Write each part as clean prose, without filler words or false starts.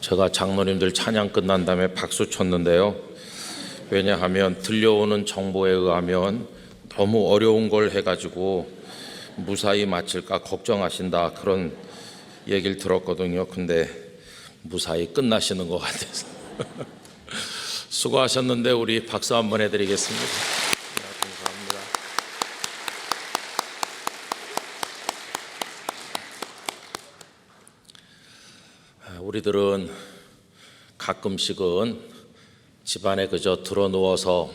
제가 장로님들 찬양 끝난 다음에 박수 쳤는데요. 왜냐하면 들려오는 정보에 의하면 너무 어려운 걸 해가지고 무사히 마칠까 걱정하신다, 그런 얘기를 들었거든요. 근데 무사히 끝나시는 것 같아서 수고하셨는데 우리 박수 한번 해드리겠습니다. 감사합니다. 우리들은 가끔씩은 집안에 그저 드러누워서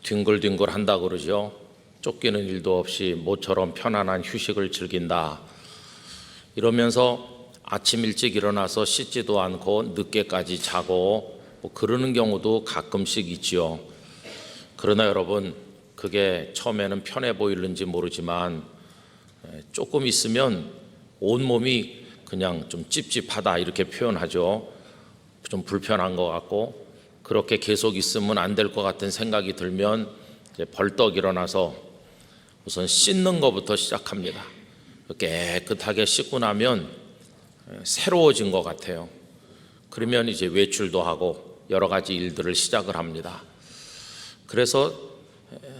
뒹굴뒹굴 한다 그러죠. 쫓기는 일도 없이 모처럼 편안한 휴식을 즐긴다 이러면서 아침 일찍 일어나서 씻지도 않고 늦게까지 자고 그러는 경우도 가끔씩 있지요. 그러나 여러분, 그게 처음에는 편해 보이는지 모르지만 조금 있으면 온몸이 그냥 좀 찝찝하다 이렇게 표현하죠. 좀 불편한 것 같고, 그렇게 계속 있으면 안 될 것 같은 생각이 들면 이제 벌떡 일어나서 우선 씻는 것부터 시작합니다. 깨끗하게 씻고 나면 새로워진 것 같아요. 그러면 이제 외출도 하고 여러 가지 일들을 시작을 합니다. 그래서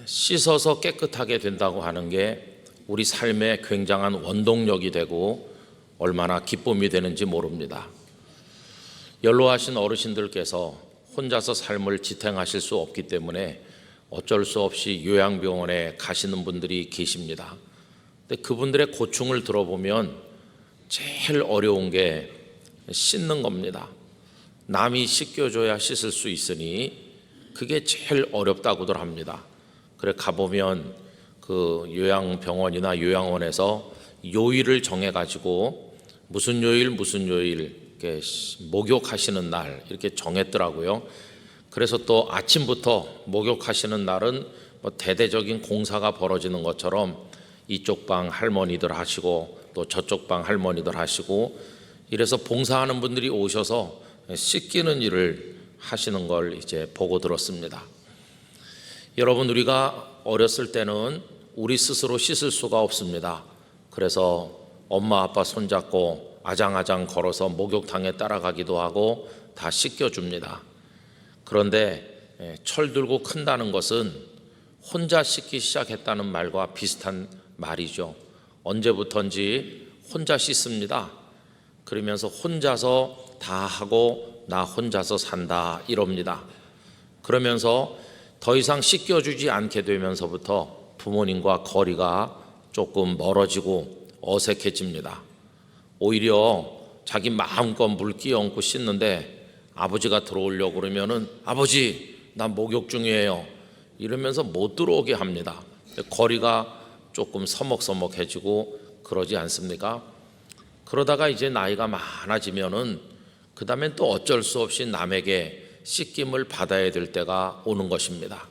씻어서 깨끗하게 된다고 하는 게 우리 삶에 굉장한 원동력이 되고 얼마나 기쁨이 되는지 모릅니다. 연로하신 어르신들께서 혼자서 삶을 지탱하실 수 없기 때문에 어쩔 수 없이 요양병원에 가시는 분들이 계십니다. 근데 그분들의 고충을 들어보면 제일 어려운 게 씻는 겁니다. 남이 씻겨줘야 씻을 수 있으니 그게 제일 어렵다고들 합니다. 그래 가보면 그 요양병원이나 요양원에서 요일을 정해가지고 무슨 요일 이렇게 목욕하시는 날 이렇게 정했더라고요. 그래서 또 아침부터 목욕하시는 날은 뭐 대대적인 공사가 벌어지는 것처럼 이쪽 방 할머니들 하시고 또 저쪽 방 할머니들 하시고, 이래서 봉사하는 분들이 오셔서 씻기는 일을 하시는 걸 이제 보고 들었습니다. 여러분, 우리가 어렸을 때는 우리 스스로 씻을 수가 없습니다. 그래서 엄마 아빠 손잡고 아장아장 걸어서 목욕탕에 따라가기도 하고 다 씻겨줍니다. 그런데 철들고 큰다는 것은 혼자 씻기 시작했다는 말과 비슷한 말이죠. 언제부턴지 혼자 씻습니다. 그러면서 혼자서 다 하고 나 혼자서 산다 이럽니다. 그러면서 더 이상 씻겨주지 않게 되면서부터 부모님과 거리가 조금 멀어지고 어색해집니다. 오히려 자기 마음껏 물 끼얹고 씻는데 아버지가 들어오려고 그러면은 아버지 나 목욕 중이에요 이러면서 못 들어오게 합니다. 거리가 조금 서먹서먹해지고 그러지 않습니까? 그러다가 이제 나이가 많아지면은 그 다음엔 또 어쩔 수 없이 남에게 씻김을 받아야 될 때가 오는 것입니다.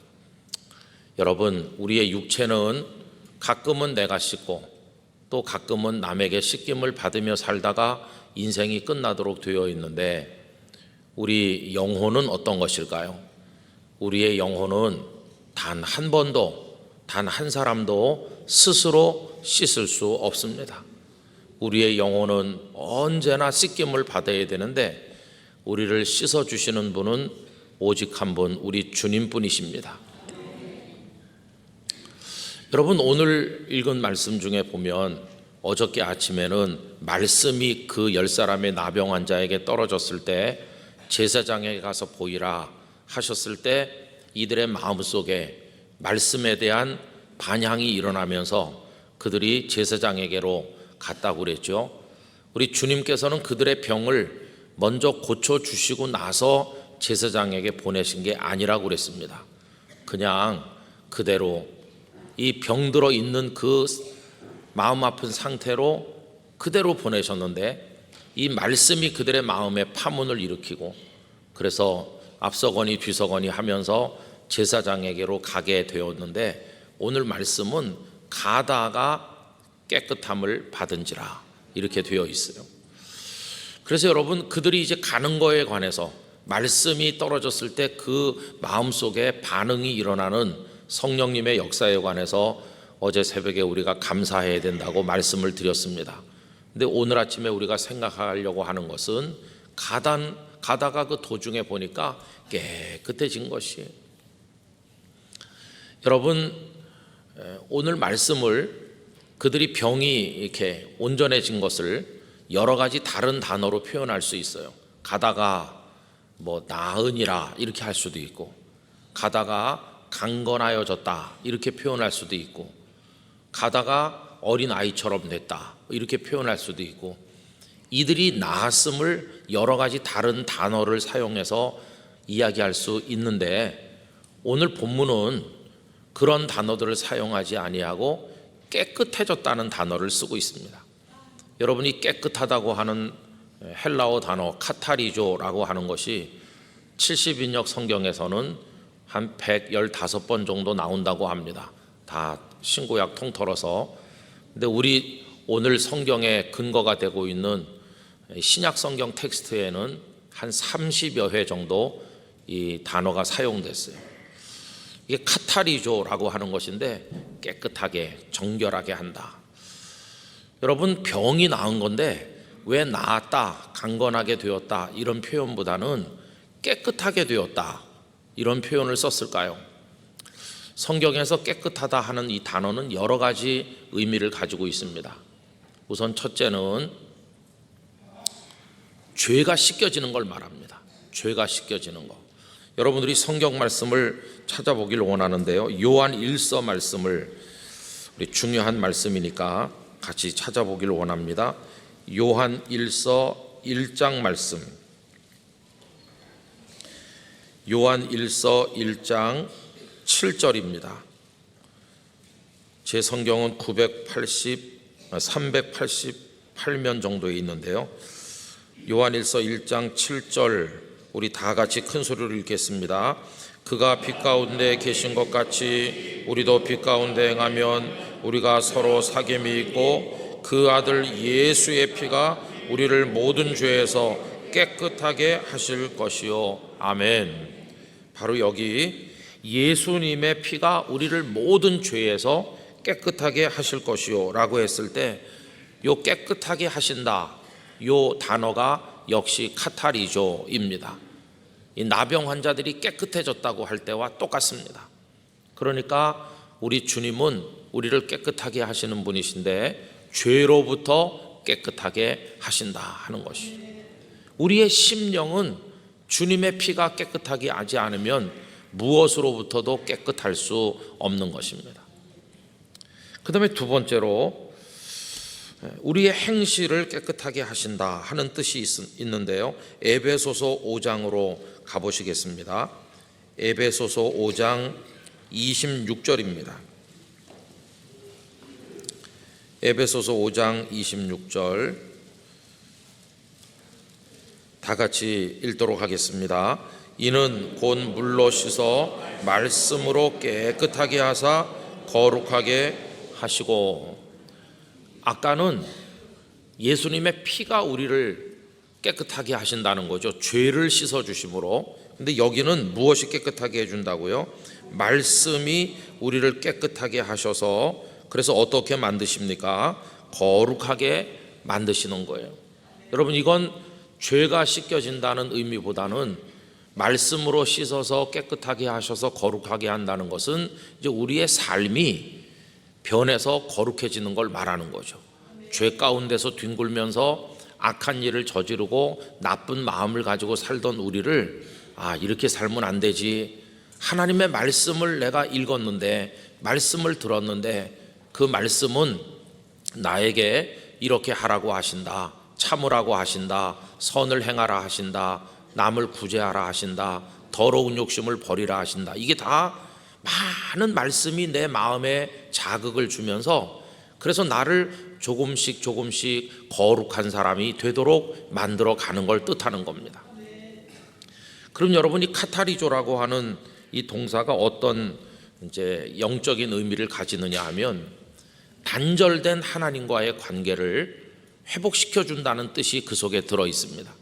여러분, 우리의 육체는 가끔은 내가 씻고 또 가끔은 남에게 씻김을 받으며 살다가 인생이 끝나도록 되어 있는데, 우리 영혼은 어떤 것일까요? 우리의 영혼은 단 한 번도 단 한 사람도 스스로 씻을 수 없습니다. 우리의 영혼은 언제나 씻김을 받아야 되는데 우리를 씻어주시는 분은 오직 한 분, 우리 주님뿐이십니다. 여러분, 오늘 읽은 말씀 중에 보면 어저께 아침에는 말씀이 그 10사람의 나병 환자에게 떨어졌을 때 제사장에게 가서 보이라 하셨을 때 이들의 마음속에 말씀에 대한 반향이 일어나면서 그들이 제사장에게로 갔다고 그랬죠. 우리 주님께서는 그들의 병을 먼저 고쳐주시고 나서 제사장에게 보내신 게 아니라고 그랬습니다. 그냥 그대로 이 병들어 있는 그 마음 아픈 상태로 그대로 보내셨는데, 이 말씀이 그들의 마음에 파문을 일으키고 그래서 앞서거니 뒤서거니 하면서 제사장에게로 가게 되었는데, 오늘 말씀은 가다가 깨끗함을 받은지라 이렇게 되어 있어요. 그래서 여러분, 그들이 이제 가는 거에 관해서 말씀이 떨어졌을 때 그 마음속에 반응이 일어나는 성령님의 역사에 관해서 어제 새벽에 우리가 감사해야 된다고 말씀을 드렸습니다. 근데 오늘 아침에 우리가 생각하려고 하는 것은 가다가 그 도중에 보니까 깨끗해진 것이. 여러분, 오늘 말씀을 그들이 병이 이렇게 온전해진 것을 여러 가지 다른 단어로 표현할 수 있어요. 가다가 뭐 나으니라 이렇게 할 수도 있고, 가다가 강건하여졌다 이렇게 표현할 수도 있고, 가다가 어린 아이처럼 됐다 이렇게 표현할 수도 있고, 이들이 나았음을 여러 가지 다른 단어를 사용해서 이야기할 수 있는데, 오늘 본문은 그런 단어들을 사용하지 아니하고 깨끗해졌다는 단어를 쓰고 있습니다. 여러분이 깨끗하다고 하는 헬라어 단어 카타리조라고 하는 것이 70인역 성경에서는 한 115번 정도 나온다고 합니다. 다 신구약 통틀어서. 근데 우리 오늘 성경에 근거가 되고 있는 신약 성경 텍스트에는 한 30여 회 정도 이 단어가 사용됐어요. 이게 카타리조라고 하는 것인데 깨끗하게 정결하게 한다. 여러분, 병이 나은 건데 왜 나았다, 강건하게 되었다 이런 표현보다는 깨끗하게 되었다 이런 표현을 썼을까요? 성경에서 깨끗하다 하는 이 단어는 여러 가지 의미를 가지고 있습니다. 우선 첫째는 죄가 씻겨지는 걸 말합니다. 죄가 씻겨지는 거. 여러분들이 성경 말씀을 찾아보길 원하는데요, 요한 1서 말씀을, 우리 중요한 말씀이니까 같이 찾아보길 원합니다. 요한 1서 1장 말씀, 요한 1서 1장 7절입니다. 제 성경은 388면 정도에 있는데요, 요한 1서 1장 7절 우리 다 같이 큰 소리로 읽겠습니다. 그가 빛 가운데 계신 것 같이 우리도 빛 가운데 행하면 우리가 서로 사귐이 있고, 그 아들 예수의 피가 우리를 모든 죄에서 깨끗하게 하실 것이요. 아멘. 바로 여기 예수님의 피가 우리를 모든 죄에서 깨끗하게 하실 것이요 라고 했을 때, 요 깨끗하게 하신다 요 단어가 역시 카타리조입니다. 이 나병 환자들이 깨끗해졌다고 할 때와 똑같습니다. 그러니까 우리 주님은 우리를 깨끗하게 하시는 분이신데 죄로부터 깨끗하게 하신다 하는 것이, 우리의 심령은 주님의 피가 깨끗하게 하지 않으면 무엇으로부터도 깨끗할 수 없는 것입니다. 그 다음에 두 번째로 우리의 행실을 깨끗하게 하신다 하는 뜻이 있는데요, 에베소서 5장으로 가보시겠습니다. 에베소서 5장 26절입니다. 에베소서 5장 26절 다 같이 읽도록 하겠습니다. 이는 곧 물로 씻어 말씀으로 깨끗하게 하사 거룩하게 하시고. 아까는 예수님의 피가 우리를 깨끗하게 하신다는 거죠. 죄를 씻어 주심으로. 근데 여기는 무엇이 깨끗하게 해준다고요? 말씀이 우리를 깨끗하게 하셔서, 그래서 어떻게 만드십니까? 거룩하게 만드시는 거예요. 여러분, 이건 죄가 씻겨진다는 의미보다는 말씀으로 씻어서 깨끗하게 하셔서 거룩하게 한다는 것은 이제 우리의 삶이 변해서 거룩해지는 걸 말하는 거죠. 죄 가운데서 뒹굴면서 악한 일을 저지르고 나쁜 마음을 가지고 살던 우리를, 이렇게 살면 안 되지, 하나님의 말씀을 내가 읽었는데, 말씀을 들었는데 그 말씀은 나에게 이렇게 하라고 하신다, 참으라고 하신다, 선을 행하라 하신다, 남을 구제하라 하신다, 더러운 욕심을 버리라 하신다. 이게 다 많은 말씀이 내 마음에 자극을 주면서, 그래서 나를 조금씩 거룩한 사람이 되도록 만들어 가는 걸 뜻하는 겁니다. 그럼 여러분이 카타리조라고 하는 이 동사가 어떤 이제 영적인 의미를 가지느냐 하면, 단절된 하나님과의 관계를 회복시켜 준다는 뜻이 그 속에 들어 있습니다.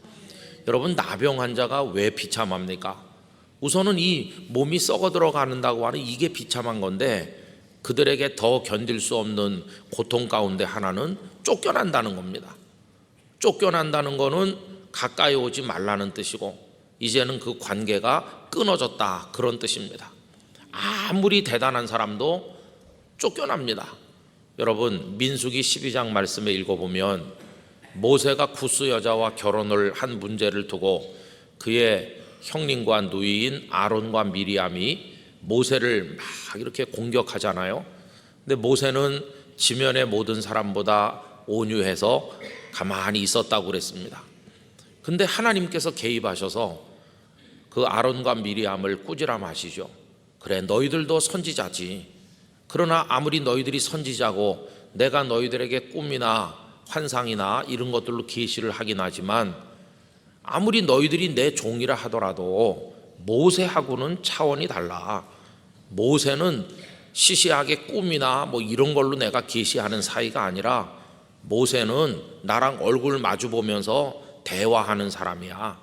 여러분, 나병 환자가 왜 비참합니까? 우선은 이 몸이 썩어 들어가는다고 하는 이게 비참한 건데, 그들에게 더 견딜 수 없는 고통 가운데 하나는 쫓겨난다는 겁니다. 쫓겨난다는 거는 가까이 오지 말라는 뜻이고 이제는 그 관계가 끊어졌다 그런 뜻입니다. 아무리 대단한 사람도 쫓겨납니다. 여러분 민수기 12장 말씀에 읽어보면 모세가 구스 여자와 결혼을 한 문제를 두고 그의 형님과 누이인 아론과 미리암이 모세를 막 이렇게 공격하잖아요. 근데 모세는 지면의 모든 사람보다 온유해서 가만히 있었다고 그랬습니다. 근데 하나님께서 개입하셔서 그 아론과 미리암을 꾸지람하시죠. 그래 너희들도 선지자지. 그러나 아무리 너희들이 선지자고 내가 너희들에게 꿈이나 환상이나 이런 것들로 계시를 하긴 하지만 아무리 너희들이 내 종이라 하더라도 모세하고는 차원이 달라. 모세는 시시하게 꿈이나 뭐 이런 걸로 내가 계시하는 사이가 아니라 모세는 나랑 얼굴 마주 보면서 대화하는 사람이야.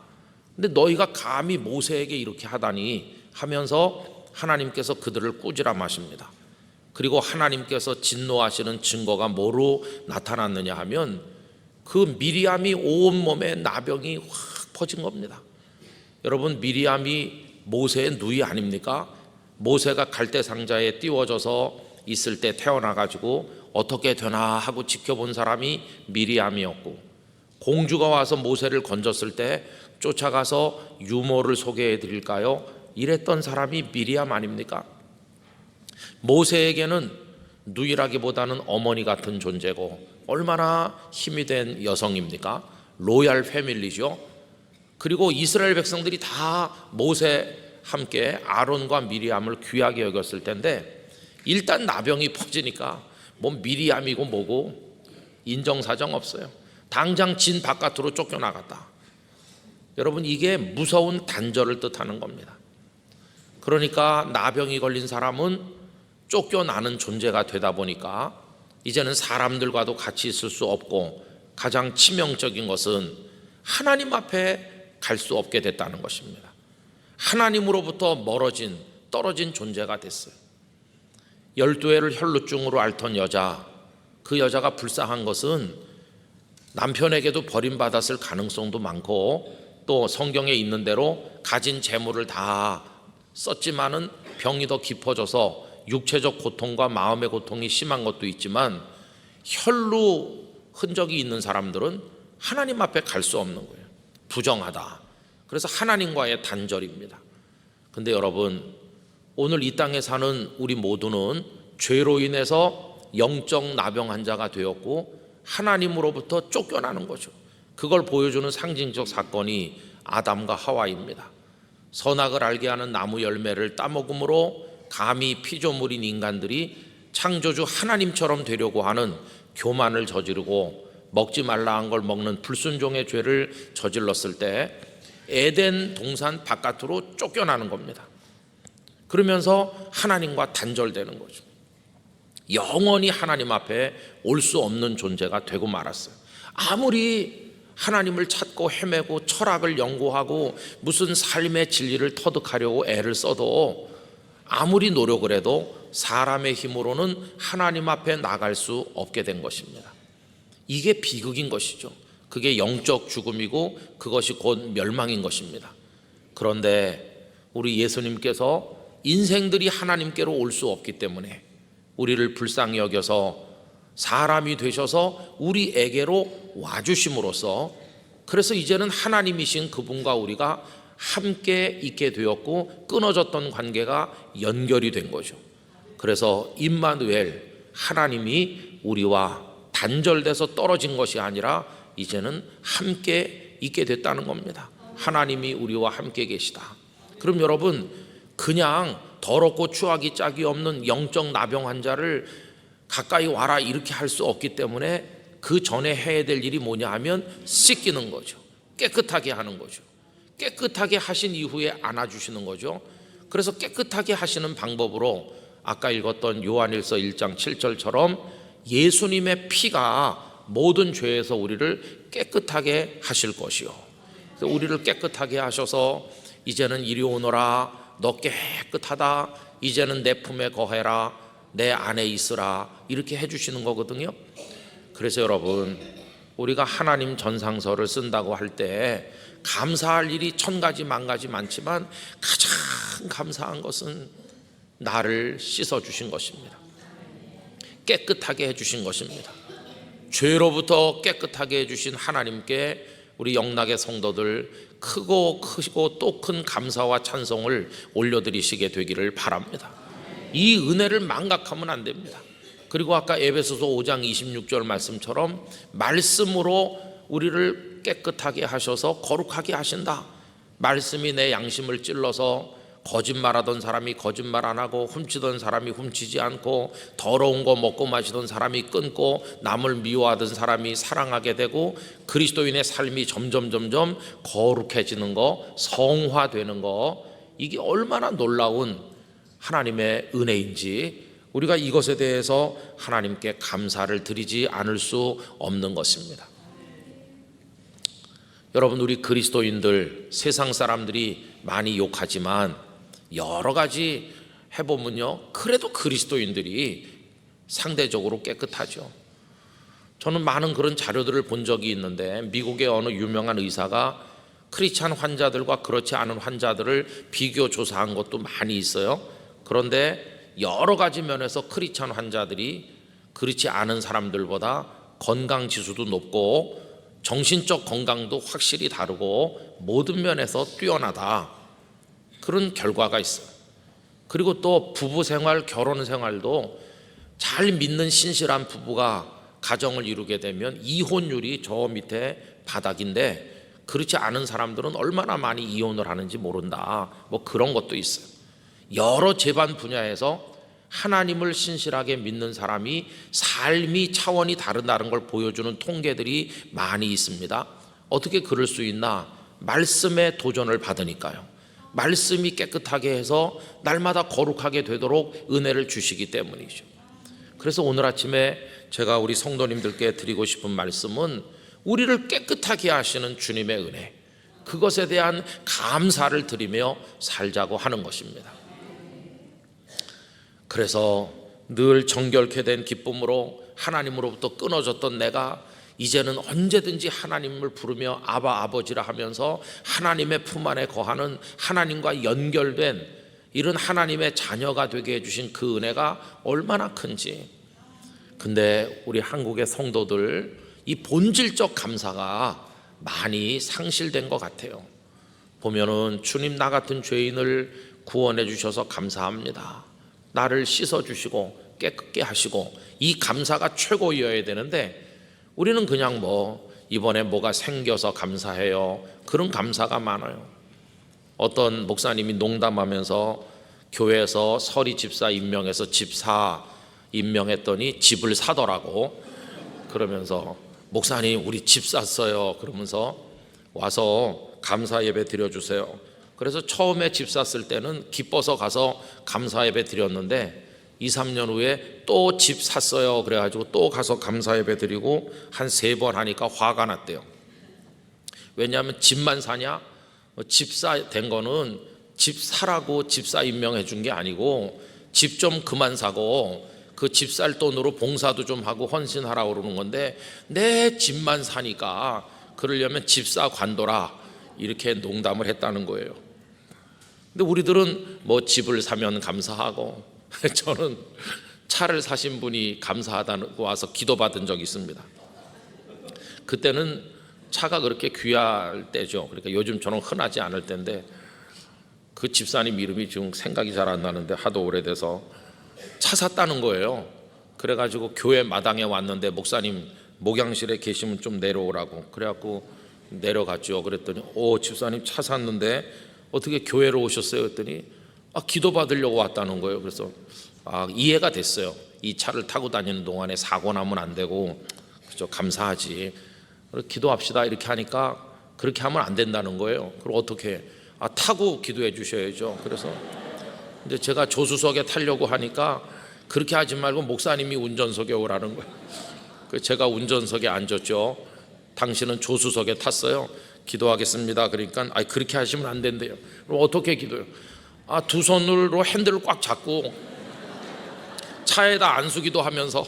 근데 너희가 감히 모세에게 이렇게 하다니 하면서 하나님께서 그들을 꾸지람하십니다. 그리고 하나님께서 진노하시는 증거가 뭐로 나타났느냐 하면 그 미리암이 온몸에 나병이 확 퍼진 겁니다. 여러분 미리암이 모세의 누이 아닙니까? 모세가 갈대 상자에 띄워져서 있을 때 태어나가지고 어떻게 되나 하고 지켜본 사람이 미리암이었고 공주가 와서 모세를 건졌을 때 쫓아가서 유모를 소개해 드릴까요? 이랬던 사람이 미리암 아닙니까? 모세에게는 누이라기보다는 어머니 같은 존재고 얼마나 힘이 된 여성입니까? 로얄 패밀리죠. 그리고 이스라엘 백성들이 다 모세 함께 아론과 미리암을 귀하게 여겼을 텐데 일단 나병이 퍼지니까 뭐 미리암이고 뭐고 인정사정 없어요. 당장 진 바깥으로 쫓겨나갔다. 여러분 이게 무서운 단절을 뜻하는 겁니다. 그러니까 나병이 걸린 사람은 쫓겨나는 존재가 되다 보니까 이제는 사람들과도 같이 있을 수 없고 가장 치명적인 것은 하나님 앞에 갈 수 없게 됐다는 것입니다. 하나님으로부터 멀어진 떨어진 존재가 됐어요. 12해를 혈루증으로 앓던 여자, 그 여자가 불쌍한 것은 남편에게도 버림받았을 가능성도 많고 또 성경에 있는 대로 가진 재물을 다 썼지만은 병이 더 깊어져서 육체적 고통과 마음의 고통이 심한 것도 있지만 혈루 흔적이 있는 사람들은 하나님 앞에 갈 수 없는 거예요. 부정하다. 그래서 하나님과의 단절입니다. 근데 여러분 오늘 이 땅에 사는 우리 모두는 죄로 인해서 영적 나병 환자가 되었고 하나님으로부터 쫓겨나는 거죠. 그걸 보여주는 상징적 사건이 아담과 하와입니다. 선악을 알게 하는 나무 열매를 따먹음으로 감히 피조물인 인간들이 창조주 하나님처럼 되려고 하는 교만을 저지르고 먹지 말라 한 걸 먹는 불순종의 죄를 저질렀을 때 에덴 동산 바깥으로 쫓겨나는 겁니다. 그러면서 하나님과 단절되는 거죠. 영원히 하나님 앞에 올 수 없는 존재가 되고 말았어요. 아무리 하나님을 찾고 헤매고 철학을 연구하고 무슨 삶의 진리를 터득하려고 애를 써도 아무리 노력을 해도 사람의 힘으로는 하나님 앞에 나갈 수 없게 된 것입니다. 이게 비극인 것이죠. 그게 영적 죽음이고 그것이 곧 멸망인 것입니다. 그런데 우리 예수님께서 인생들이 하나님께로 올 수 없기 때문에 우리를 불쌍히 여겨서 사람이 되셔서 우리에게로 와주심으로써 그래서 이제는 하나님이신 그분과 우리가 함께 있게 되었고 끊어졌던 관계가 연결이 된 거죠. 그래서 임마누엘 하나님이 우리와 단절돼서 떨어진 것이 아니라 이제는 함께 있게 됐다는 겁니다. 하나님이 우리와 함께 계시다. 그럼 여러분 그냥 더럽고 추하기 짝이 없는 영적 나병 환자를 가까이 와라 이렇게 할 수 없기 때문에 그 전에 해야 될 일이 뭐냐 하면 씻기는 거죠. 깨끗하게 하는 거죠. 깨끗하게 하신 이후에 안아주시는 거죠. 그래서 깨끗하게 하시는 방법으로 아까 읽었던 요한일서 1장 7절처럼 예수님의 피가 모든 죄에서 우리를 깨끗하게 하실 것이요. 그래서 우리를 깨끗하게 하셔서 이제는 이리 오너라 너 깨끗하다 이제는 내 품에 거해라 내 안에 있으라 이렇게 해주시는 거거든요. 그래서 여러분 우리가 하나님 전상서를 쓴다고 할 때 감사할 일이 천 가지 만 가지 많지만 가장 감사한 것은 나를 씻어주신 것입니다. 깨끗하게 해주신 것입니다. 죄로부터 깨끗하게 해주신 하나님께 우리 영락의 성도들 크고 또 큰 감사와 찬송을 올려드리시게 되기를 바랍니다. 이 은혜를 망각하면 안 됩니다. 그리고 아까 에베소서 5장 26절 말씀처럼 말씀으로 우리를 깨끗하게 하셔서 거룩하게 하신다. 말씀이 내 양심을 찔러서 거짓말하던 사람이 거짓말 안 하고 훔치던 사람이 훔치지 않고 더러운 거 먹고 마시던 사람이 끊고 남을 미워하던 사람이 사랑하게 되고 그리스도인의 삶이 점점 거룩해지는 거, 성화되는 거, 이게 얼마나 놀라운 하나님의 은혜인지 우리가 이것에 대해서 하나님께 감사를 드리지 않을 수 없는 것입니다. 여러분, 우리 그리스도인들 세상 사람들이 많이 욕하지만 여러 가지 해보면요, 그래도 그리스도인들이 상대적으로 깨끗하죠. 저는 많은 그런 자료들을 본 적이 있는데 미국의 어느 유명한 의사가 크리스찬 환자들과 그렇지 않은 환자들을 비교 조사한 것도 많이 있어요. 그런데 여러 가지 면에서 크리스찬 환자들이 그렇지 않은 사람들보다 건강 지수도 높고 정신적 건강도 확실히 다르고 모든 면에서 뛰어나다, 그런 결과가 있어요. 그리고 또 부부 생활, 결혼 생활도 잘 믿는 신실한 부부가 가정을 이루게 되면 이혼율이 저 밑에 바닥인데 그렇지 않은 사람들은 얼마나 많이 이혼을 하는지 모른다, 뭐 그런 것도 있어요. 여러 재반 분야에서 하나님을 신실하게 믿는 사람이 삶이 차원이 다르다는 걸 보여주는 통계들이 많이 있습니다. 어떻게 그럴 수 있나? 말씀에 도전을 받으니까요. 말씀이 깨끗하게 해서 날마다 거룩하게 되도록 은혜를 주시기 때문이죠. 그래서 오늘 아침에 제가 우리 성도님들께 드리고 싶은 말씀은 우리를 깨끗하게 하시는 주님의 은혜, 그것에 대한 감사를 드리며 살자고 하는 것입니다. 그래서 늘 정결케 된 기쁨으로 하나님으로부터 끊어졌던 내가 이제는 언제든지 하나님을 부르며 아바 아버지라 하면서 하나님의 품 안에 거하는, 하나님과 연결된 이런 하나님의 자녀가 되게 해주신 그 은혜가 얼마나 큰지. 근데 우리 한국의 성도들 이 본질적 감사가 많이 상실된 것 같아요. 보면은 주님, 나 같은 죄인을 구원해 주셔서 감사합니다, 나를 씻어주시고 깨끗게 하시고, 이 감사가 최고여야 되는데 우리는 그냥 이번에 뭐가 생겨서 감사해요, 그런 감사가 많아요. 어떤 목사님이 농담하면서 교회에서 서리 집사 임명해서 집사 임명했더니 집을 사더라고. 그러면서 목사님 우리 집 샀어요, 그러면서 와서 감사 예배 드려주세요. 그래서 처음에 집 샀을 때는 기뻐서 가서 감사 예배 드렸는데 2, 3년 후에 또 집 샀어요. 그래가지고 또 가서 감사 예배 드리고 한 3번 하니까 화가 났대요. 왜냐하면 집만 사냐? 집사 된 거는 집 사라고 집사 임명해 준 게 아니고 집 좀 그만 사고 그 집 살 돈으로 봉사도 좀 하고 헌신하라고 그러는 건데, 내 집만 사니까 그러려면 집사 관둬라, 이렇게 농담을 했다는 거예요. 근데 우리들은 집을 사면 감사하고, 저는 차를 사신 분이 감사하다고 와서 기도받은 적이 있습니다. 그때는 차가 그렇게 귀할 때죠. 그러니까 요즘처럼 흔하지 않을 때인데 그 집사님 이름이 지금 생각이 잘 안 나는데 하도 오래돼서 차 샀다는 거예요. 그래가지고 교회 마당에 왔는데 목사님 목양실에 계시면 좀 내려오라고, 그래갖고 내려갔죠. 그랬더니 집사님 차 샀는데 어떻게 교회로 오셨어요? 했더니 기도 받으려고 왔다는 거예요. 그래서 이해가 됐어요. 이 차를 타고 다니는 동안에 사고 나면 안 되고, 그죠, 감사하지, 기도합시다 이렇게 하니까 그렇게 하면 안 된다는 거예요. 그럼 어떻게? 타고 기도해 주셔야죠. 그래서 이제 제가 조수석에 타려고 하니까 그렇게 하지 말고 목사님이 운전석에 오라는 거예요. 제가 운전석에 앉았죠. 당신은 조수석에 탔어요. 기도하겠습니다. 그러니까 그렇게 하시면 안 된대요. 그럼 어떻게 기도해요? 두 손으로 핸들을 꽉 잡고 차에다 안수기도 하면서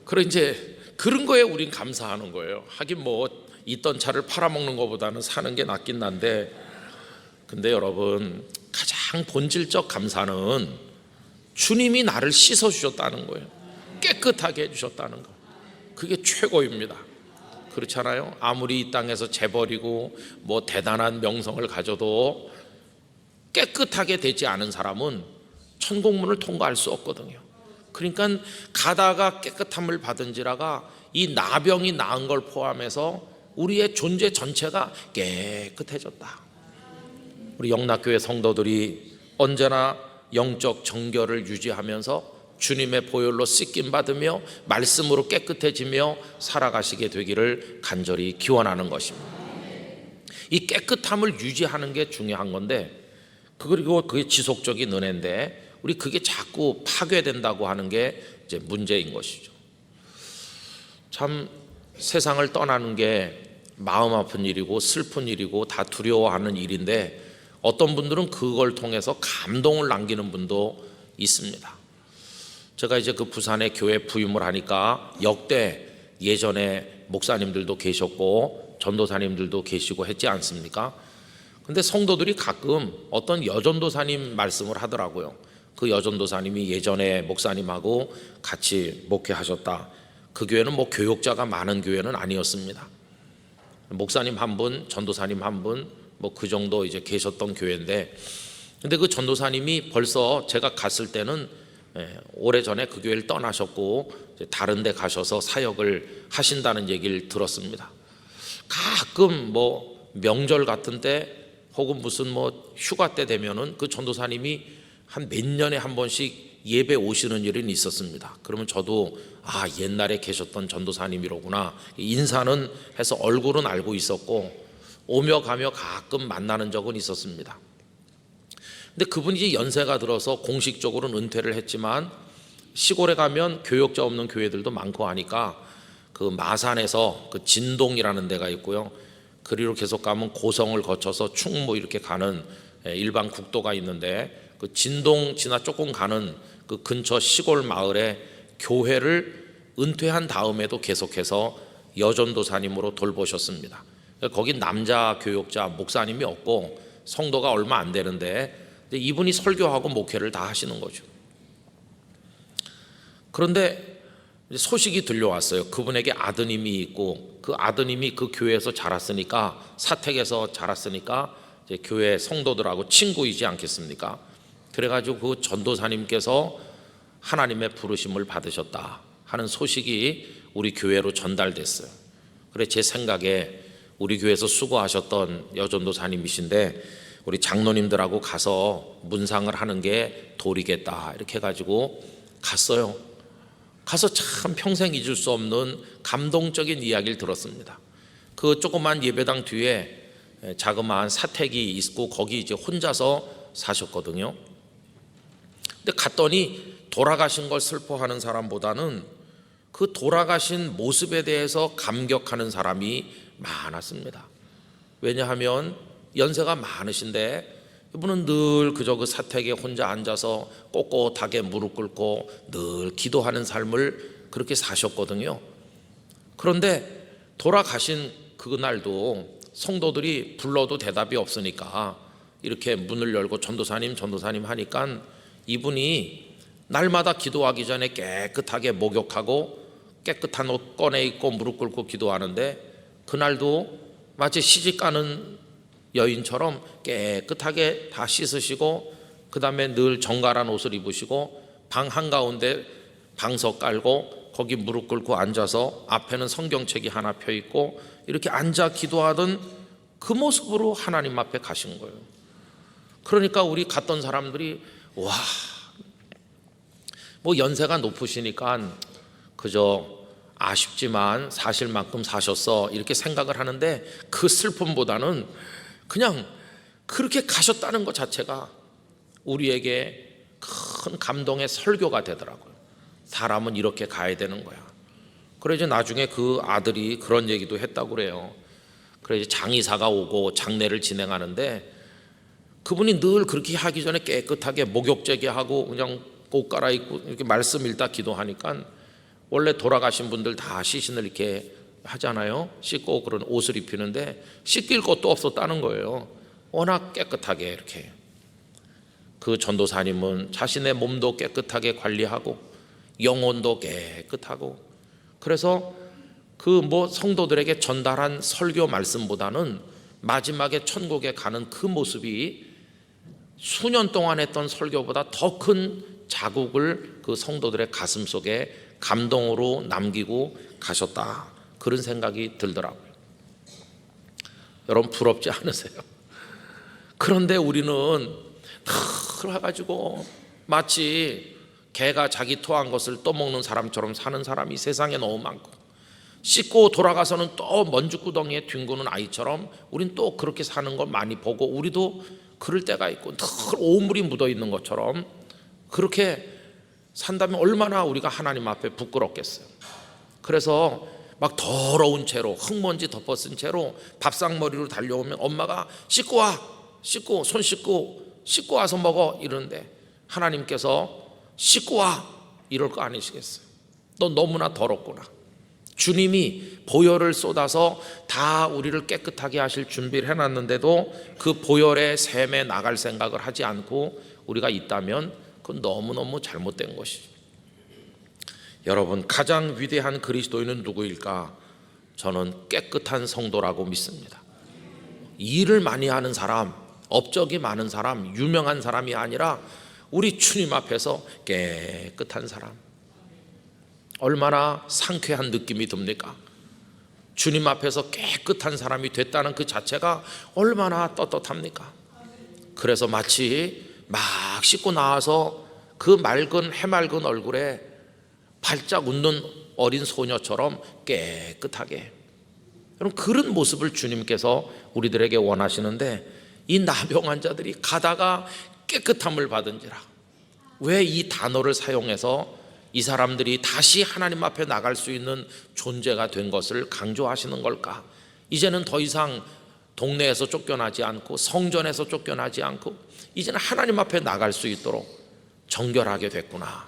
그래 이제 그런 거에 우린 감사하는 거예요. 하긴 뭐 있던 차를 팔아먹는 것보다는 사는 게 낫긴 난데, 근데 여러분 가장 본질적 감사는 주님이 나를 씻어주셨다는 거예요. 깨끗하게 해주셨다는 거. 그게 최고입니다. 그렇잖아요. 아무리 이 땅에서 재벌이고 뭐 대단한 명성을 가져도 깨끗하게 되지 않은 사람은 천국문을 통과할 수 없거든요. 그러니까 가다가 깨끗함을 받은지라가 이 나병이 나은 걸 포함해서 우리의 존재 전체가 깨끗해졌다. 우리 영락교회 성도들이 언제나 영적 정결을 유지하면서 주님의 보혈로 씻김 받으며 말씀으로 깨끗해지며 살아가시게 되기를 간절히 기원하는 것입니다. 이 깨끗함을 유지하는 게 중요한 건데, 그리고 그게 지속적인 은혜인데 우리 그게 자꾸 파괴된다고 하는 게 이제 문제인 것이죠. 참 세상을 떠나는 게 마음 아픈 일이고 슬픈 일이고 다 두려워하는 일인데, 어떤 분들은 그걸 통해서 감동을 남기는 분도 있습니다. 제가 이제 그 부산에 교회 부임을 하니까 역대 예전에 목사님들도 계셨고 전도사님들도 계시고 했지 않습니까? 근데 성도들이 가끔 어떤 여전도사님 말씀을 하더라고요. 그 여전도사님이 예전에 목사님하고 같이 목회하셨다. 그 교회는 뭐 교역자가 많은 교회는 아니었습니다. 목사님 한 분, 전도사님 한 분, 뭐 그 정도 이제 계셨던 교회인데, 근데 그 전도사님이 벌써 제가 갔을 때는 오래전에 그 교회를 떠나셨고 다른 데 가셔서 사역을 하신다는 얘기를 들었습니다. 가끔 뭐 명절 같은 때 혹은 무슨 뭐 휴가 때 되면은 그 전도사님이 한 몇 년에 한 번씩 예배 오시는 일은 있었습니다. 그러면 저도 옛날에 계셨던 전도사님이로구나 인사는 해서 얼굴은 알고 있었고 오며 가며 가끔 만나는 적은 있었습니다. 근데 그분이 이제 연세가 들어서 공식적으로는 은퇴를 했지만 시골에 가면 교역자 없는 교회들도 많고 하니까 그 마산에서 그 진동이라는 데가 있고요. 그리로 계속 가면 고성을 거쳐서 충무 이렇게 가는 일반 국도가 있는데, 그 진동 지나 조금 가는 그 근처 시골 마을에 교회를 은퇴한 다음에도 계속해서 여전도사님으로 돌보셨습니다. 거긴 남자 교역자 목사님이 없고 성도가 얼마 안 되는데 이분이 설교하고 목회를 다 하시는 거죠. 그런데 소식이 들려왔어요. 그분에게 아드님이 있고 그 아드님이 그 교회에서 자랐으니까, 사택에서 자랐으니까 이제 교회 성도들하고 친구이지 않겠습니까? 그래가지고 그 전도사님께서 하나님의 부르심을 받으셨다 하는 소식이 우리 교회로 전달됐어요. 그래 제 생각에 우리 교회에서 수고하셨던 여전도사님이신데 우리 장로님들하고 가서 문상을 하는 게 도리겠다 이렇게 해가지고 갔어요. 가서 참 평생 잊을 수 없는 감동적인 이야기를 들었습니다. 그 조그만 예배당 뒤에 자그마한 사택이 있고 거기 이제 혼자서 사셨거든요. 근데 갔더니 돌아가신 걸 슬퍼하는 사람보다는 그 돌아가신 모습에 대해서 감격하는 사람이 많았습니다. 왜냐하면 연세가 많으신데 이분은 늘 그저 그 사택에 혼자 앉아서 꼿꼿하게 무릎 꿇고 늘 기도하는 삶을 그렇게 사셨거든요. 그런데 돌아가신 그날도 성도들이 불러도 대답이 없으니까 이렇게 문을 열고 전도사님 하니까 이분이 날마다 기도하기 전에 깨끗하게 목욕하고 깨끗한 옷 꺼내 입고 무릎 꿇고 기도하는데, 그날도 마치 시집가는 여인처럼 깨끗하게 다 씻으시고 그 다음에 늘 정갈한 옷을 입으시고 방 한가운데 방석 깔고 거기 무릎 꿇고 앉아서 앞에는 성경책이 하나 펴있고 이렇게 앉아 기도하던 그 모습으로 하나님 앞에 가신 거예요. 그러니까 우리 갔던 사람들이 와, 뭐 연세가 높으시니까 그저 아쉽지만 사실만큼 사셨어 이렇게 생각을 하는데, 그 슬픔보다는 그냥 그렇게 가셨다는 것 자체가 우리에게 큰 감동의 설교가 되더라고요. 사람은 이렇게 가야 되는 거야. 그래 이제 나중에 그 아들이 그런 얘기도 했다고 그래요. 그래 이제 장의사가 오고 장례를 진행하는데 그분이 늘 그렇게 하기 전에 깨끗하게 목욕제게 하고 그냥 옷 갈아입고 이렇게 말씀 읽다 기도하니까 원래 돌아가신 분들 다 시신을 이렇게 하잖아요. 씻고 그런 옷을 입히는데 씻길 것도 없었다는 거예요. 워낙 깨끗하게 이렇게. 그 전도사님은 자신의 몸도 깨끗하게 관리하고 영혼도 깨끗하고, 그래서 그 성도들에게 전달한 설교 말씀보다는 마지막에 천국에 가는 그 모습이 수년 동안 했던 설교보다 더 큰 자국을 그 성도들의 가슴 속에 감동으로 남기고 가셨다, 그런 생각이 들더라고요. 여러분 부럽지 않으세요? 그런데 우리는 그래가지고 마치 개가 자기 토한 것을 떠먹는 사람처럼 사는 사람이 세상에 너무 많고, 씻고 돌아가서는 또 먼지구덩이에 뒹구는 아이처럼 우린 또 그렇게 사는 걸 많이 보고, 우리도 그럴 때가 있고 늘 오물이 묻어 있는 것처럼 그렇게 산다면 얼마나 우리가 하나님 앞에 부끄럽겠어요. 그래서 막 더러운 채로 흙먼지 덮어쓴 채로 밥상머리로 달려오면 엄마가 씻고 와, 씻고 손 씻고 와서 먹어 이러는데 하나님께서 씻고 와 이럴 거 아니시겠어요? 너 너무나 더럽구나. 주님이 보혈을 쏟아서 다 우리를 깨끗하게 하실 준비를 해놨는데도 그 보혈의 샘에 나갈 생각을 하지 않고 우리가 있다면 그건 너무너무 잘못된 것이죠. 여러분, 가장 위대한 그리스도인은 누구일까? 저는 깨끗한 성도라고 믿습니다. 일을 많이 하는 사람, 업적이 많은 사람, 유명한 사람이 아니라 우리 주님 앞에서 깨끗한 사람. 얼마나 상쾌한 느낌이 듭니까? 주님 앞에서 깨끗한 사람이 됐다는 그 자체가 얼마나 떳떳합니까? 그래서 마치 막 씻고 나와서 그 맑은 해맑은 얼굴에 발짝 웃는 어린 소녀처럼 깨끗하게, 여러분 그런 모습을 주님께서 우리들에게 원하시는데, 이 나병 환자들이 가다가 깨끗함을 받은지라, 왜 이 단어를 사용해서 이 사람들이 다시 하나님 앞에 나갈 수 있는 존재가 된 것을 강조하시는 걸까? 이제는 더 이상 동네에서 쫓겨나지 않고 성전에서 쫓겨나지 않고 이제는 하나님 앞에 나갈 수 있도록 정결하게 됐구나,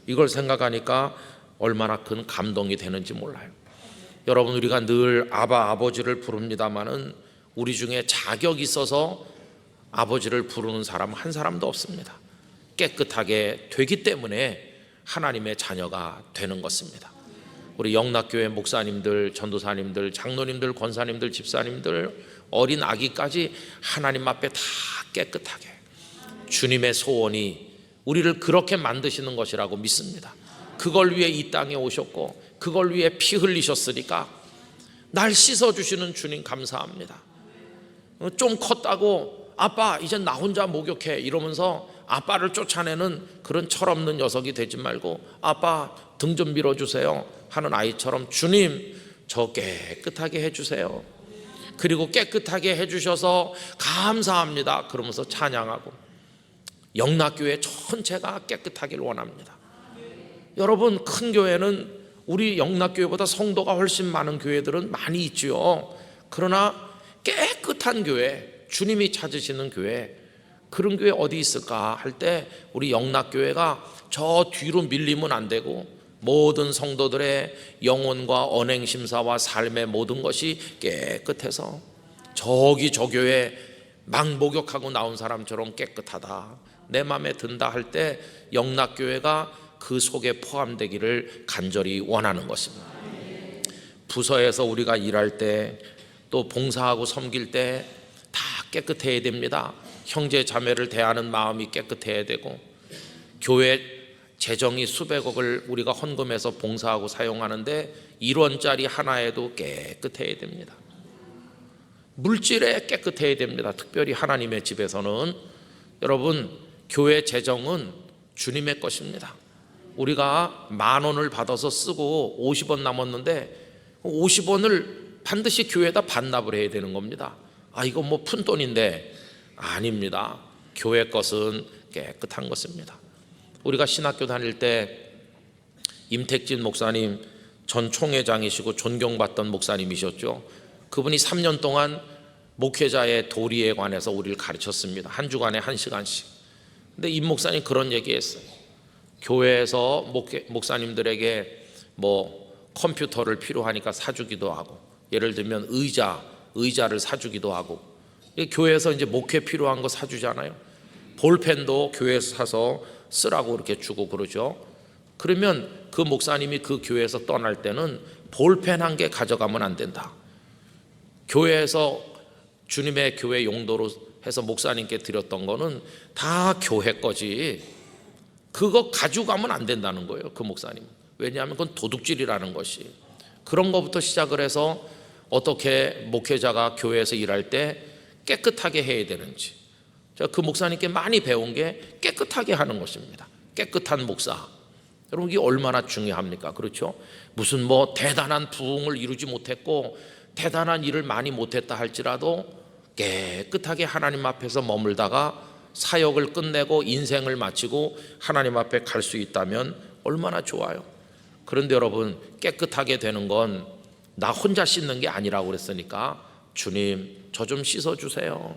이걸 생각하니까 얼마나 큰 감동이 되는지 몰라요. 여러분, 우리가 늘 아바 아버지를 부릅니다마는 우리 중에 자격 있어서 아버지를 부르는 사람 한 사람도 없습니다. 깨끗하게 되기 때문에 하나님의 자녀가 되는 것입니다. 우리 영락교회 목사님들, 전도사님들, 장로님들, 권사님들, 집사님들, 어린 아기까지 하나님 앞에 다 깨끗하게, 주님의 소원이 우리를 그렇게 만드시는 것이라고 믿습니다. 그걸 위해 이 땅에 오셨고 그걸 위해 피 흘리셨으니까 날 씻어주시는 주님 감사합니다. 좀 컸다고 아빠 이제 나 혼자 목욕해 이러면서 아빠를 쫓아내는 그런 철없는 녀석이 되지 말고 아빠 등 좀 밀어주세요 하는 아이처럼 주님 저 깨끗하게 해주세요. 그리고 깨끗하게 해주셔서 감사합니다 그러면서 찬양하고, 영락교회 전체가 깨끗하길 원합니다. 여러분, 큰 교회는 우리 영락교회보다 성도가 훨씬 많은 교회들은 많이 있지요. 그러나 깨끗한 교회, 주님이 찾으시는 교회, 그런 교회 어디 있을까 할 때 우리 영락교회가 저 뒤로 밀리면 안 되고 모든 성도들의 영혼과 언행심사와 삶의 모든 것이 깨끗해서 저기 저 교회 막 목욕하고 나온 사람처럼 깨끗하다, 내 마음에 든다 할 때 영락교회가 그 속에 포함되기를 간절히 원하는 것입니다. 부서에서 우리가 일할 때 또 봉사하고 섬길 때 다 깨끗해야 됩니다. 형제 자매를 대하는 마음이 깨끗해야 되고, 교회 재정이 수백억을 우리가 헌금해서 봉사하고 사용하는데 1원짜리 하나에도 깨끗해야 됩니다. 물질에 깨끗해야 됩니다. 특별히 하나님의 집에서는. 여러분, 교회 재정은 주님의 것입니다. 우리가 10,000원을 받아서 쓰고 50원 남았는데 50원을 반드시 교회에다 반납을 해야 되는 겁니다. 아, 이거 뭐 푼돈인데. 아닙니다. 교회 것은 깨끗한 것입니다. 우리가 신학교 다닐 때 임택진 목사님, 전 총회장이시고 존경받던 목사님이셨죠. 그분이 3년 동안 목회자의 도리에 관해서 우리를 가르쳤습니다. 한 주간에 1시간씩. 근데 임 목사님 그런 얘기했어요. 교회에서 목사님들에게 뭐 컴퓨터를 필요하니까 사주기도 하고, 예를 들면 의자를 사주기도 하고, 교회에서 이제 목회 필요한 거 사주잖아요. 볼펜도 교회에서 사서 쓰라고 이렇게 주고 그러죠. 그러면 그 목사님이 그 교회에서 떠날 때는 볼펜 한 개 가져가면 안 된다. 교회에서 주님의 교회 용도로 해서 목사님께 드렸던 거는 다 교회 거지, 그거 가지고 가면 안 된다는 거예요, 그 목사님. 왜냐하면 그건 도둑질이라는 것이. 그런 것부터 시작을 해서 어떻게 목회자가 교회에서 일할 때 깨끗하게 해야 되는지, 제가 그 목사님께 많이 배운 게 깨끗하게 하는 것입니다. 깨끗한 목사, 여러분 이게 얼마나 중요합니까? 그렇죠? 무슨 뭐 대단한 부흥을 이루지 못했고 대단한 일을 많이 못했다 할지라도 깨끗하게 하나님 앞에서 머물다가 사역을 끝내고 인생을 마치고 하나님 앞에 갈 수 있다면 얼마나 좋아요. 그런데 여러분, 깨끗하게 되는 건 나 혼자 씻는 게 아니라고 그랬으니까 주님 저 좀 씻어주세요.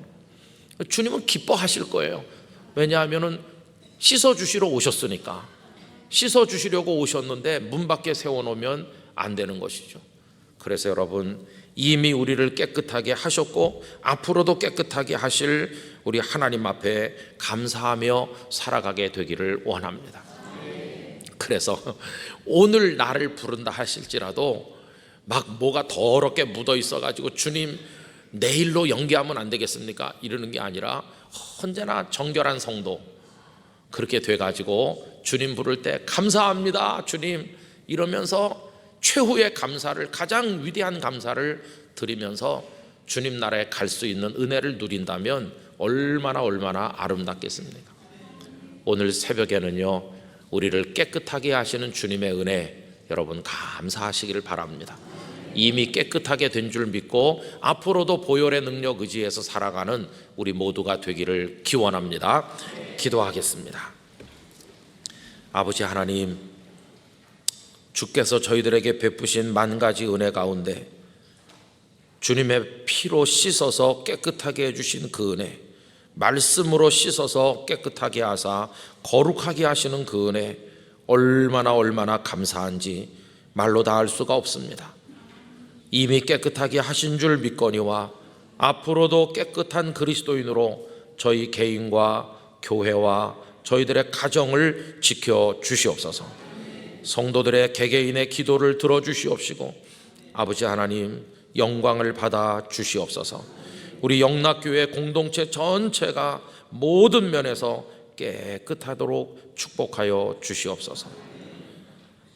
주님은 기뻐하실 거예요. 왜냐하면 씻어주시러 오셨으니까. 씻어주시려고 오셨는데 문 밖에 세워놓으면 안 되는 것이죠. 그래서 여러분, 이미 우리를 깨끗하게 하셨고 앞으로도 깨끗하게 하실 우리 하나님 앞에 감사하며 살아가게 되기를 원합니다. 그래서 오늘 나를 부른다 하실지라도 막 뭐가 더럽게 묻어 있어가지고 주님 내일로 연기하면 안 되겠습니까? 이러는 게 아니라 언제나 정결한 성도 그렇게 돼가지고 주님 부를 때 감사합니다 주님 이러면서 최후의 감사를, 가장 위대한 감사를 드리면서 주님 나라에 갈 수 있는 은혜를 누린다면 얼마나 아름답겠습니까? 오늘 새벽에는요, 우리를 깨끗하게 하시는 주님의 은혜 여러분 감사하시기를 바랍니다. 이미 깨끗하게 된 줄 믿고 앞으로도 보혈의 능력 의지해서 살아가는 우리 모두가 되기를 기원합니다. 기도하겠습니다. 아버지 하나님, 주께서 저희들에게 베푸신 만 가지 은혜 가운데 주님의 피로 씻어서 깨끗하게 해주신 그 은혜, 말씀으로 씻어서 깨끗하게 하사 거룩하게 하시는 그 은혜 얼마나 감사한지 말로 다 할 수가 없습니다. 이미 깨끗하게 하신 줄 믿거니와 앞으로도 깨끗한 그리스도인으로 저희 개인과 교회와 저희들의 가정을 지켜 주시옵소서. 성도들의 개개인의 기도를 들어주시옵시고 아버지 하나님 영광을 받아 주시옵소서. 우리 영락교회 공동체 전체가 모든 면에서 깨끗하도록 축복하여 주시옵소서.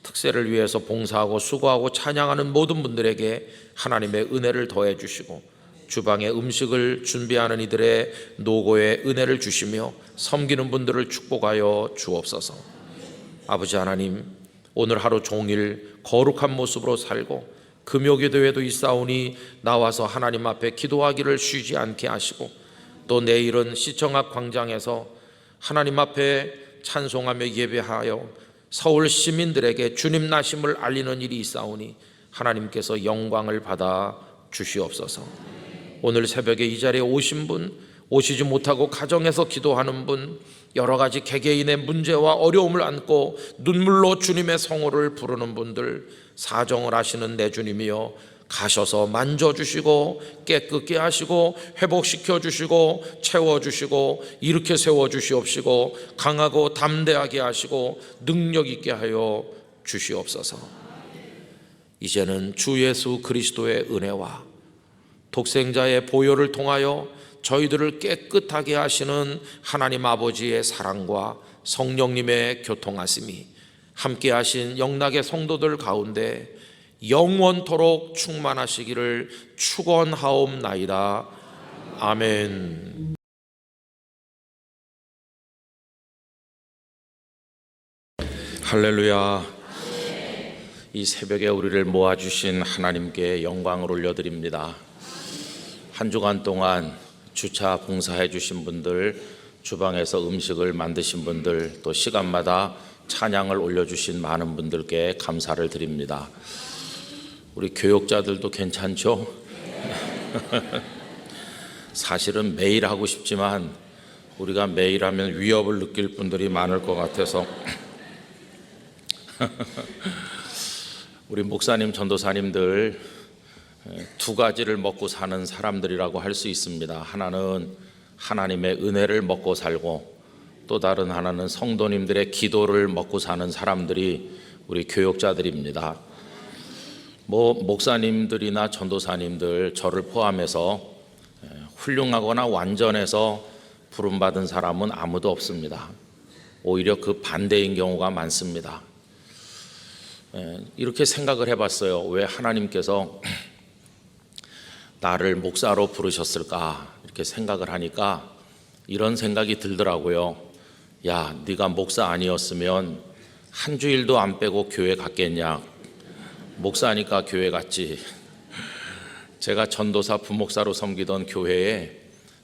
특세를 위해서 봉사하고 수고하고 찬양하는 모든 분들에게 하나님의 은혜를 더해 주시고 주방에 음식을 준비하는 이들의 노고에 은혜를 주시며 섬기는 분들을 축복하여 주옵소서. 아버지 하나님, 오늘 하루 종일 거룩한 모습으로 살고 금요기도회도 있사오니 나와서 하나님 앞에 기도하기를 쉬지 않게 하시고 또 내일은 시청 앞 광장에서 하나님 앞에 찬송하며 예배하여 서울 시민들에게 주님 나심을 알리는 일이 있사오니 하나님께서 영광을 받아 주시옵소서. 오늘 새벽에 이 자리에 오신 분, 오시지 못하고 가정에서 기도하는 분, 여러 가지 개개인의 문제와 어려움을 안고 눈물로 주님의 성호를 부르는 분들 사정을 하시는 내 주님이여 가셔서 만져주시고 깨끗게 하시고 회복시켜 주시고 채워주시고 일으켜 세워주시옵시고 강하고 담대하게 하시고 능력 있게 하여 주시옵소서. 이제는 주 예수 그리스도의 은혜와 독생자의 보혈을 통하여 저희들을 깨끗하게 하시는 하나님 아버지의 사랑과 성령님의 교통하심이 함께 하신 영락의 성도들 가운데 영원토록 충만하시기를 축원하옵나이다. 아멘. 할렐루야. 이 새벽에 우리를 모아주신 하나님께 영광을 올려드립니다. 한 주간 동안 주차 봉사해 주신 분들, 주방에서 음식을 만드신 분들, 또 시간마다 찬양을 올려주신 많은 분들께 감사를 드립니다. 우리 교역자들도 괜찮죠? 사실은 매일 하고 싶지만 우리가 매일 하면 위협을 느낄 분들이 많을 것 같아서 우리 목사님, 전도사님들 두 가지를 먹고 사는 사람들이라고 할 수 있습니다. 하나는 하나님의 은혜를 먹고 살고, 또 다른 하나는 성도님들의 기도를 먹고 사는 사람들이 우리 교역자들입니다. 목사님들이나 전도사님들, 저를 포함해서 훌륭하거나 완전해서 부름받은 사람은 아무도 없습니다. 오히려 그 반대인 경우가 많습니다. 이렇게 생각을 해봤어요. 왜 하나님께서 나를 목사로 부르셨을까? 이렇게 생각을 하니까 이런 생각이 들더라고요. 야, 네가 목사 아니었으면 한 주일도 안 빼고 교회 갔겠냐? 목사니까 교회 갔지. 제가 전도사 부목사로 섬기던 교회에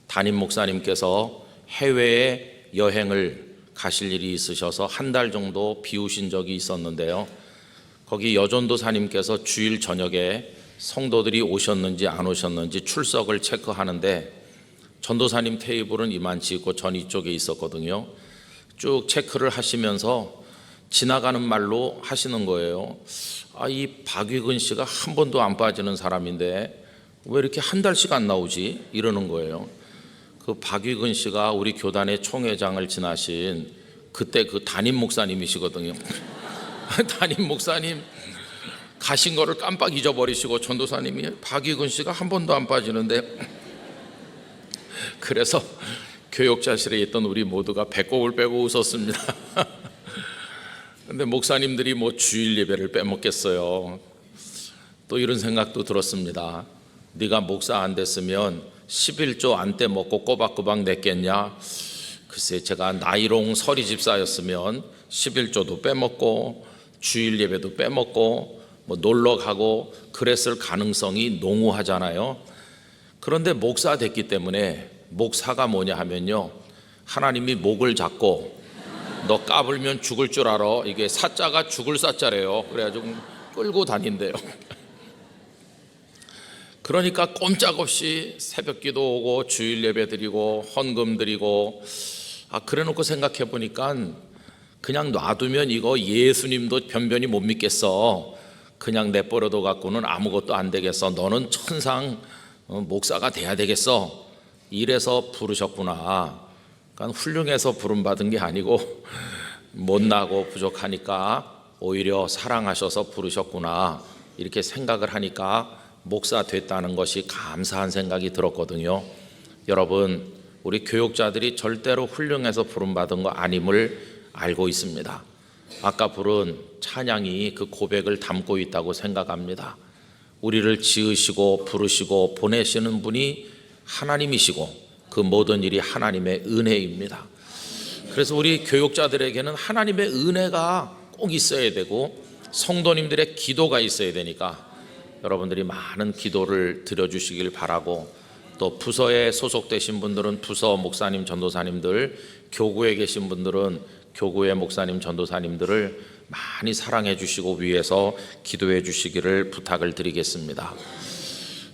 담임 목사님께서 해외에 여행을 가실 일이 있으셔서 한 달 정도 비우신 적이 있었는데요. 거기 여전도사님께서 주일 저녁에 성도들이 오셨는지 안 오셨는지 출석을 체크하는데, 전도사님 테이블은 이만치 있고 전 이쪽에 있었거든요. 쭉 체크를 하시면서 지나가는 말로 하시는 거예요. 이 박위근 씨가 한 번도 안 빠지는 사람인데 왜 이렇게 한 달씩 안 나오지? 이러는 거예요. 그 박위근 씨가 우리 교단의 총회장을 지나신 그때 그 담임 목사님이시거든요. 담임 목사님 가신 거를 깜빡 잊어버리시고 전도사님이 박위근 씨가 한 번도 안 빠지는데, 그래서 교역자실에 있던 우리 모두가 배꼽을 빼고 웃었습니다. 근데 목사님들이 주일 예배를 빼먹겠어요. 또 이런 생각도 들었습니다. 네가 목사 안 됐으면 11조 안 떼먹고 꼬박꼬박 냈겠냐? 글쎄, 제가 나이롱 서리 집사였으면 11조도 빼먹고 주일 예배도 빼먹고 놀러 가고 그랬을 가능성이 농후하잖아요. 그런데 목사 됐기 때문에, 목사가 뭐냐 하면요, 하나님이 목을 잡고 너 까불면 죽을 줄 알아. 이게 사자가 죽을 사자래요. 그래가지고 끌고 다닌대요. 그러니까 꼼짝없이 새벽기도 오고 주일 예배 드리고 헌금 드리고, 그래놓고 생각해 보니까 그냥 놔두면 이거 예수님도 변변히 못 믿겠어. 그냥 내버려둬 갖고는 아무것도 안 되겠어. 너는 천상 목사가 돼야 되겠어. 이래서 부르셨구나. 그러니까 훌륭해서 부름받은 게 아니고 못나고 부족하니까 오히려 사랑하셔서 부르셨구나. 이렇게 생각을 하니까 목사 됐다는 것이 감사한 생각이 들었거든요. 여러분, 우리 교육자들이 절대로 훌륭해서 부름받은 거 아님을 알고 있습니다. 아까 부른 찬양이 그 고백을 담고 있다고 생각합니다. 우리를 지으시고 부르시고 보내시는 분이 하나님이시고 그 모든 일이 하나님의 은혜입니다. 그래서 우리 교육자들에게는 하나님의 은혜가 꼭 있어야 되고 성도님들의 기도가 있어야 되니까 여러분들이 많은 기도를 드려주시길 바라고, 또 부서에 소속되신 분들은 부서 목사님, 전도사님들, 교구에 계신 분들은 교구의 목사님, 전도사님들을 많이 사랑해 주시고 위해서 기도해 주시기를 부탁을 드리겠습니다.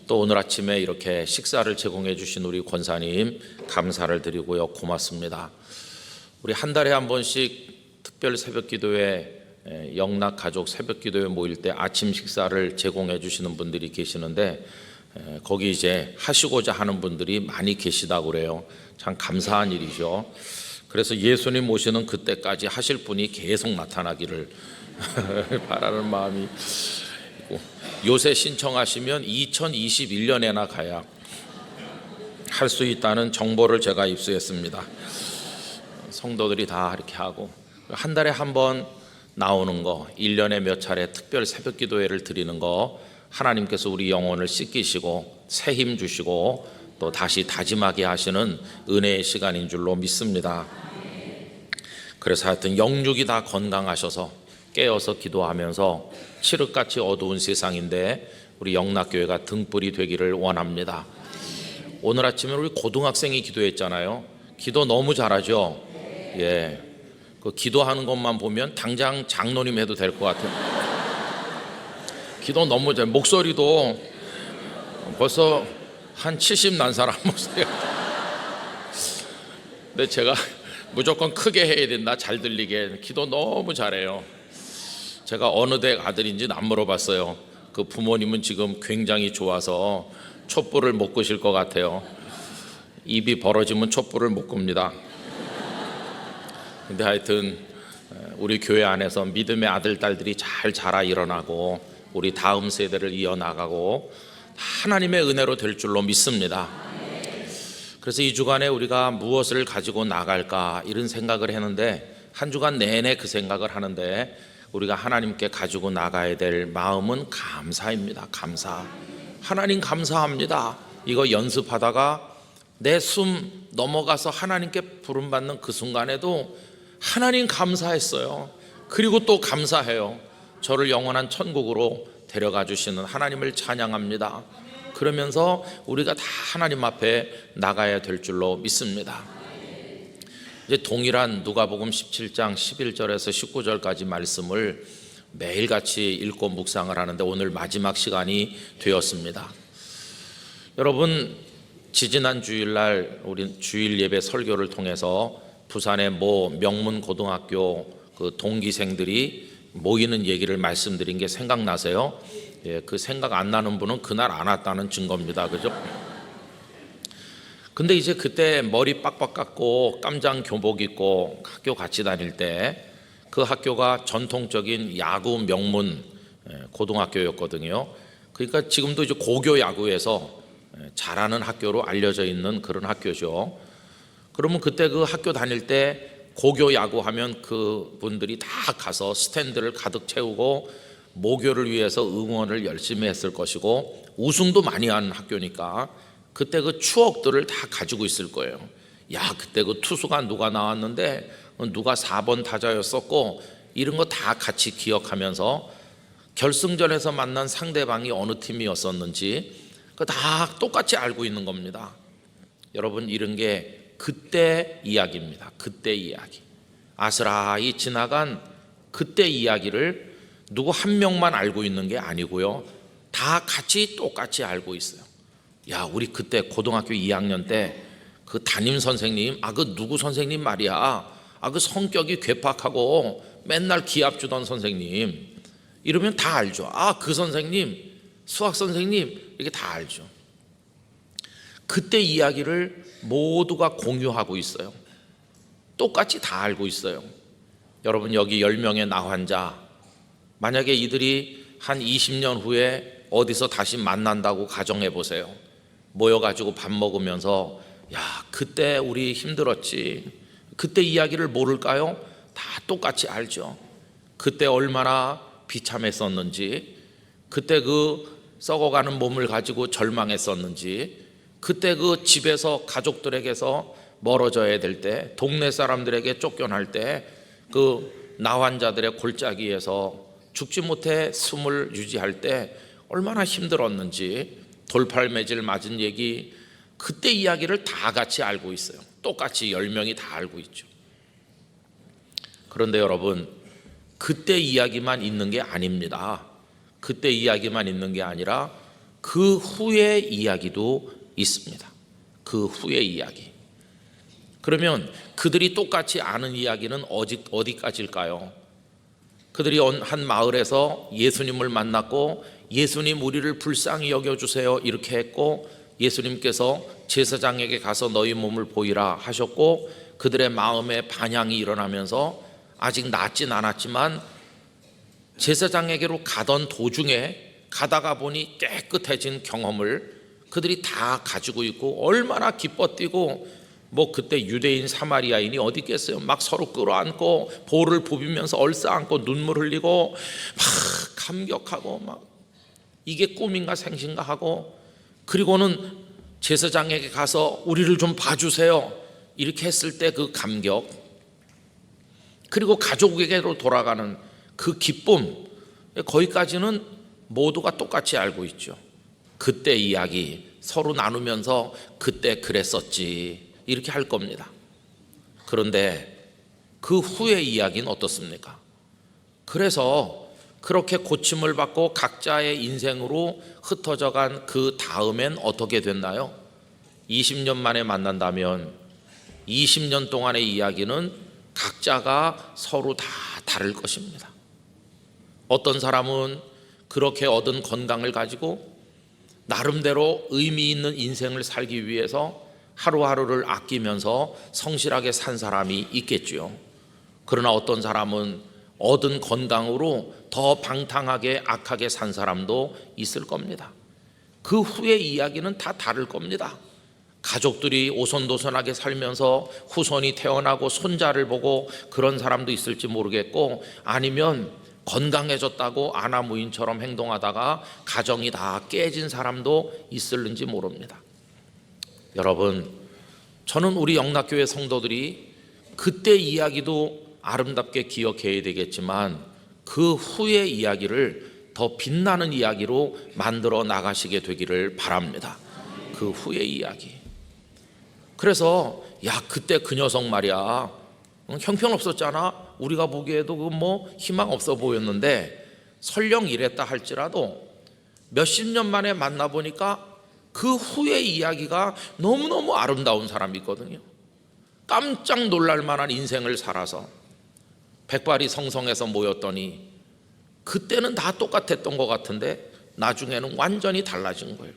또 오늘 아침에 이렇게 식사를 제공해 주신 우리 권사님 감사를 드리고요, 고맙습니다. 우리 한 달에 한 번씩 특별 새벽기도회, 영락 가족 새벽기도회 모일 때 아침 식사를 제공해 주시는 분들이 계시는데, 거기 이제 하시고자 하는 분들이 많이 계시다고 그래요. 참 감사한 일이죠. 그래서 예수님 오시는 그때까지 하실 분이 계속 나타나기를 바라는 마음이 있고, 요새 신청하시면 2021년에나 가야 할 수 있다는 정보를 제가 입수했습니다. 성도들이 다 이렇게 하고, 한 달에 한 번 나오는 거, 1년에 몇 차례 특별 새벽 기도회를 드리는 거, 하나님께서 우리 영혼을 씻기시고 새 힘 주시고 또 다시 다짐하게 하시는 은혜의 시간인 줄로 믿습니다. 그래서 하여튼 영육이 다 건강하셔서 깨어서 기도하면서 칠흑같이 어두운 세상인데 우리 영락교회가 등불이 되기를 원합니다. 오늘 아침에 우리 고등학생이 기도했잖아요. 기도 너무 잘하죠? 예. 그 기도하는 것만 보면 당장 장로님 해도 될 것 같아요. 기도 너무 잘, 목소리도 벌써 한 70 난 사람 목소리. 근데 제가 무조건 크게 해야 된다, 잘 들리게. 기도 너무 잘해요. 제가 어느 댁 아들인지는 안 물어봤어요. 그 부모님은 지금 굉장히 좋아서 촛불을 못 끄실 것 같아요. 입이 벌어지면 촛불을 못 끕니다. 근데 하여튼 우리 교회 안에서 믿음의 아들, 딸들이 잘 자라 일어나고 우리 다음 세대를 이어나가고 하나님의 은혜로 될 줄로 믿습니다. 그래서 이 주간에 우리가 무엇을 가지고 나갈까 이런 생각을 했는데, 한 주간 내내 그 생각을 하는데, 우리가 하나님께 가지고 나가야 될 마음은 감사입니다. 감사. 하나님 감사합니다. 이거 연습하다가 내 숨 넘어가서 하나님께 부름받는 그 순간에도 하나님 감사했어요. 그리고 또 감사해요. 저를 영원한 천국으로 데려가 주시는 하나님을 찬양합니다. 그러면서 우리가 다 하나님 앞에 나가야 될 줄로 믿습니다. 이제 동일한 누가복음 17장 11절에서 19절까지 말씀을 매일같이 읽고 묵상을 하는데 오늘 마지막 시간이 되었습니다. 여러분, 지지난 주일날 우리 주일 예배 설교를 통해서 부산의 모 명문 고등학교 그 동기생들이 모이는 얘기를 말씀드린 게 생각나세요? 예, 그 생각 안 나는 분은 그날 안 왔다는 증거입니다. 그죠? 근데 이제 그때 머리 빡빡 깎고 깜장 교복 입고 학교 같이 다닐 때 그 학교가 전통적인 야구 명문 고등학교였거든요. 그러니까 지금도 이제 고교 야구에서 잘하는 학교로 알려져 있는 그런 학교죠. 그러면 그때 그 학교 다닐 때 고교 야구 하면 그 분들이 다 가서 스탠드를 가득 채우고 모교를 위해서 응원을 열심히 했을 것이고 우승도 많이 한 학교니까 그때 그 추억들을 다 가지고 있을 거예요. 야, 그때 그 투수가 누가 나왔는데 누가 4번 타자였었고 이런 거 다 같이 기억하면서 결승전에서 만난 상대방이 어느 팀이었었는지 그 다 똑같이 알고 있는 겁니다. 여러분, 이런 게 그때 이야기입니다. 그때 이야기. 아스라이 지나간 그때 이야기를 누구 한 명만 알고 있는 게 아니고요, 다 같이 똑같이 알고 있어요. 야, 우리 그때 고등학교 2학년 때 그 담임 선생님, 그 누구 선생님 말이야, 그 성격이 괴팍하고 맨날 기합 주던 선생님, 이러면 다 알죠. 그 선생님, 수학 선생님, 이렇게 다 알죠. 그때 이야기를 모두가 공유하고 있어요. 똑같이 다 알고 있어요. 여러분, 여기 10명의 나 환자, 만약에 이들이 한 20년 후에 어디서 다시 만난다고 가정해 보세요. 모여가지고 밥 먹으면서 야, 그때 우리 힘들었지, 그때 이야기를 모를까요? 다 똑같이 알죠. 그때 얼마나 비참했었는지, 그때 그 썩어가는 몸을 가지고 절망했었는지, 그때 그 집에서 가족들에게서 멀어져야 될 때, 동네 사람들에게 쫓겨날 때 그 나환자들의 골짜기에서 죽지 못해 숨을 유지할 때 얼마나 힘들었는지, 돌팔매질 맞은 얘기, 그때 이야기를 다 같이 알고 있어요. 똑같이 10명이 다 알고 있죠. 그런데 여러분, 그때 이야기만 있는 게 아닙니다. 그때 이야기만 있는 게 아니라 그 후의 이야기도 있습니다. 그 후의 이야기. 그러면 그들이 똑같이 아는 이야기는 어디까지일까요? 그들이 한 마을에서 예수님을 만났고 예수님, 우리를 불쌍히 여겨주세요 이렇게 했고, 예수님께서 제사장에게 가서 너희 몸을 보이라 하셨고, 그들의 마음에 반향이 일어나면서 아직 낫진 않았지만 제사장에게로 가던 도중에 가다가 보니 깨끗해진 경험을 그들이 다 가지고 있고 얼마나 기뻐 뛰고, 그때 유대인 사마리아인이 어디 있겠어요. 막 서로 끌어안고 볼을 부비면서 얼싸안고 눈물 흘리고 막 감격하고 막 이게 꿈인가 생신가 하고, 그리고는 제사장에게 가서 우리를 좀 봐주세요 이렇게 했을 때 그 감격, 그리고 가족에게로 돌아가는 그 기쁨, 거기까지는 모두가 똑같이 알고 있죠. 그때 이야기 서로 나누면서 그때 그랬었지 이렇게 할 겁니다. 그런데 그 후의 이야기는 어떻습니까? 그래서 그렇게 고침을 받고 각자의 인생으로 흩어져간 그 다음엔 어떻게 됐나요? 20년 만에 만난다면 20년 동안의 이야기는 각자가 서로 다 다를 것입니다. 어떤 사람은 그렇게 얻은 건강을 가지고 나름대로 의미 있는 인생을 살기 위해서 하루하루를 아끼면서 성실하게 산 사람이 있겠지요. 그러나 어떤 사람은 얻은 건강으로 더 방탕하게 악하게 산 사람도 있을 겁니다. 그 후의 이야기는 다 다를 겁니다. 가족들이 오손도손하게 살면서 후손이 태어나고 손자를 보고 그런 사람도 있을지 모르겠고, 아니면 건강해졌다고 아나무인처럼 행동하다가 가정이 다 깨진 사람도 있을는지 모릅니다. 여러분, 저는 우리 영락교회 성도들이 그때 이야기도 아름답게 기억해야 되겠지만 그 후의 이야기를 더 빛나는 이야기로 만들어 나가시게 되기를 바랍니다. 그 후의 이야기. 그래서 야, 그때 그 녀석 말이야, 형편없었잖아. 우리가 보기에도 그 뭐 희망 없어 보였는데 설령 이랬다 할지라도 몇십 년 만에 만나보니까 그 후의 이야기가 너무너무 아름다운 사람이 있거든요. 깜짝 놀랄 만한 인생을 살아서 백발이 성성해서 모였더니 그때는 다 똑같았던 것 같은데 나중에는 완전히 달라진 거예요.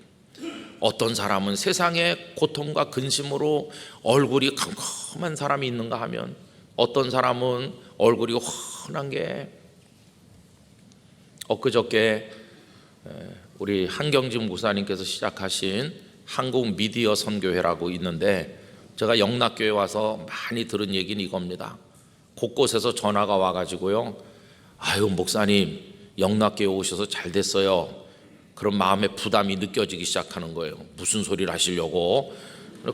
어떤 사람은 세상의 고통과 근심으로 얼굴이 캄캄한 사람이 있는가 하면, 어떤 사람은 얼굴이 환한 게, 엊그저께 우리 한경진 목사님께서 시작하신 한국 미디어 선교회라고 있는데, 제가 영락교회 와서 많이 들은 얘기는 이겁니다. 곳곳에서 전화가 와가지고요, 아유 목사님 영락교회 오셔서 잘 됐어요. 그런 마음의 부담이 느껴지기 시작하는 거예요. 무슨 소리를 하시려고.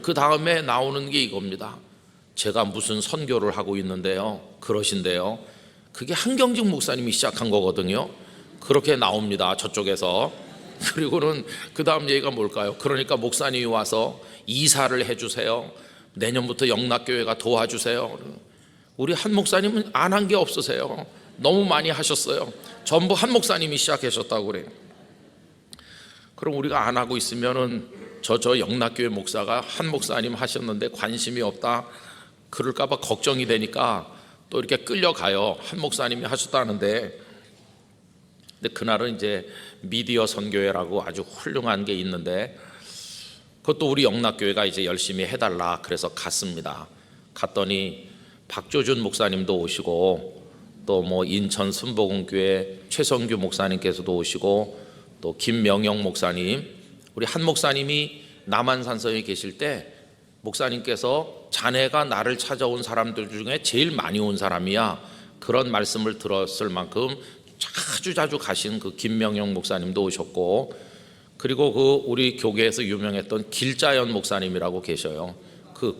그 다음에 나오는 게 이겁니다. 제가 무슨 선교를 하고 있는데요, 그러신데요, 그게 한경직 목사님이 시작한 거거든요. 그렇게 나옵니다, 저쪽에서. 그리고는 그 다음 얘기가 뭘까요? 그러니까 목사님이 와서 이사를 해주세요. 내년부터 영락교회가 도와주세요. 우리 한 목사님은 안 한 게 없으세요. 너무 많이 하셨어요. 전부 한 목사님이 시작하셨다고 그래요. 그럼 우리가 안 하고 있으면은 저 영락교회 목사가 한 목사님 하셨는데 관심이 없다 그럴까 봐 걱정이 되니까 또 이렇게 끌려가요. 한 목사님이 하셨다는데. 근데 그날은 이제 미디어 선교회라고 아주 훌륭한 게 있는데, 그것도 우리 영락교회가 이제 열심히 해달라 그래서 갔습니다. 갔더니 박조준 목사님도 오시고, 또 뭐 인천 순복음교회 최성규 목사님께서도 오시고, 또 김명영 목사님, 우리 한 목사님이 남한산성에 계실 때 목사님께서 자네가 나를 찾아온 사람들 중에 제일 많이 온 사람이야, 그런 말씀을 들었을 만큼 자주 가신 그 김명영 목사님도 오셨고, 그리고 그 우리 교계에서 유명했던 길자연 목사님이라고 계셔요.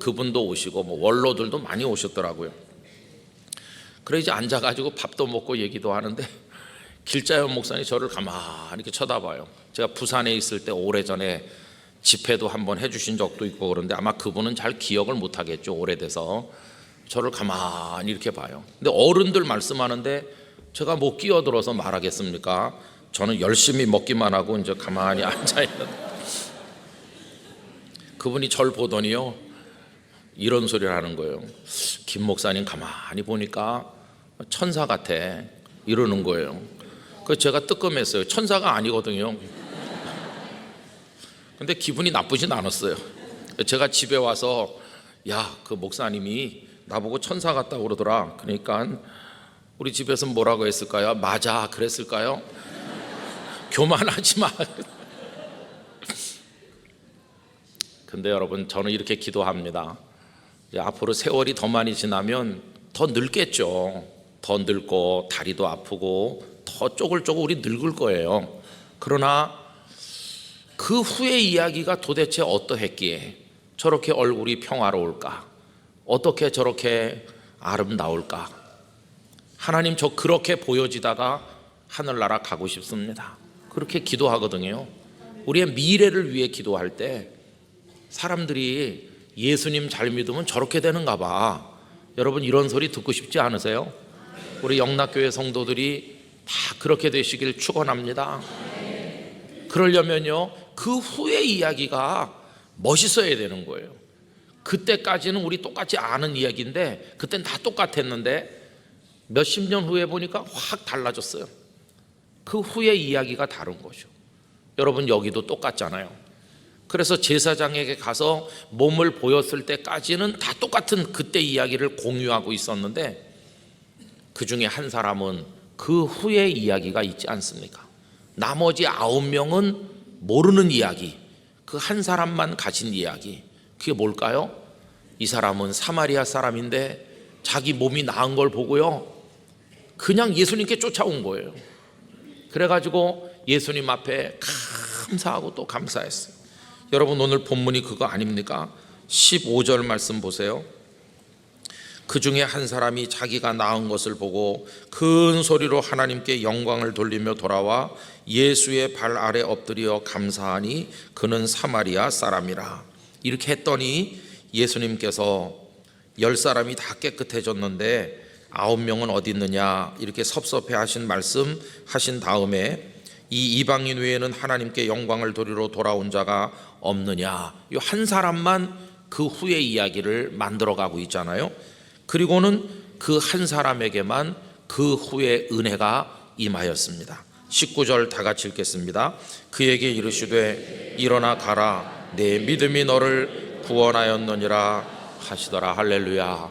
그분도 오시고, 뭐 원로들도 많이 오셨더라고요. 그래 이제 앉아가지고 밥도 먹고 얘기도 하는데 길자연 목사님이 저를 가만히 이렇게 쳐다봐요. 제가 부산에 있을 때 오래전에 집회도 한번 해주신 적도 있고 그런데 아마 그분은 잘 기억을 못하겠죠, 오래돼서. 저를 가만히 이렇게 봐요. 근데 어른들 말씀하는데 제가 뭐 끼어들어서 말하겠습니까? 저는 열심히 먹기만 하고 이제 가만히 앉아있는. 그분이 절 보더니요, 이런 소리를 하는 거예요. 김 목사님 가만히 보니까 천사 같아, 이러는 거예요. 그래서 제가 뜨끔했어요. 천사가 아니거든요. 근데 기분이 나쁘진 않았어요. 제가 집에 와서 야, 그 목사님이 나보고 천사 같다고 그러더라. 그러니까 우리 집에서 뭐라고 했을까요? 맞아 그랬을까요? 교만하지 마. 근데 여러분, 저는 이렇게 기도합니다. 앞으로 세월이 더 많이 지나면 더 늙겠죠. 더 늙고 다리도 아프고 더 쪼글쪼글 우리 늙을 거예요. 그러나 그 후의 이야기가 도대체 어떠했기에 저렇게 얼굴이 평화로울까? 어떻게 저렇게 아름다울까? 하나님, 저 그렇게 보여지다가 하늘나라 가고 싶습니다. 그렇게 기도하거든요. 우리의 미래를 위해 기도할 때 사람들이 예수님 잘 믿으면 저렇게 되는가 봐. 여러분, 이런 소리 듣고 싶지 않으세요? 우리 영락교회 성도들이 다 그렇게 되시길 축원합니다. 그러려면요, 그 후의 이야기가 멋있어야 되는 거예요. 그때까지는 우리 똑같이 아는 이야기인데, 그땐 다 똑같았는데 몇십 년 후에 보니까 확 달라졌어요. 그 후의 이야기가 다른 거죠. 여러분, 여기도 똑같잖아요. 그래서 제사장에게 가서 몸을 보였을 때까지는 다 똑같은 그때 이야기를 공유하고 있었는데, 그 중에 한 사람은 그 후의 이야기가 있지 않습니까? 나머지 9명은 모르는 이야기, 그 한 사람만 가진 이야기. 그게 뭘까요? 이 사람은 사마리아 사람인데 자기 몸이 나은 걸 보고요, 그냥 예수님께 쫓아온 거예요. 그래가지고 예수님 앞에 감사하고 또 감사했어요. 여러분, 오늘 본문이 그거 아닙니까? 15절 말씀 보세요. 그 중에 한 사람이 자기가 나은 것을 보고 큰 소리로 하나님께 영광을 돌리며 돌아와 예수의 발 아래 엎드려 감사하니 그는 사마리아 사람이라. 이렇게 했더니 예수님께서 10사람이 다 깨끗해졌는데 9명은 어디 있느냐, 이렇게 섭섭해 하신 말씀 하신 다음에 이 이방인 외에는 하나님께 영광을 돌리러 돌아온 자가 없느냐, 이 한 사람만 그 후의 이야기를 만들어가고 있잖아요. 그리고는 그 한 사람에게만 그 후에 은혜가 임하였습니다. 19절 다 같이 읽겠습니다. 그에게 이르시되 일어나 가라, 내 믿음이 너를 구원하였느니라 하시더라. 할렐루야.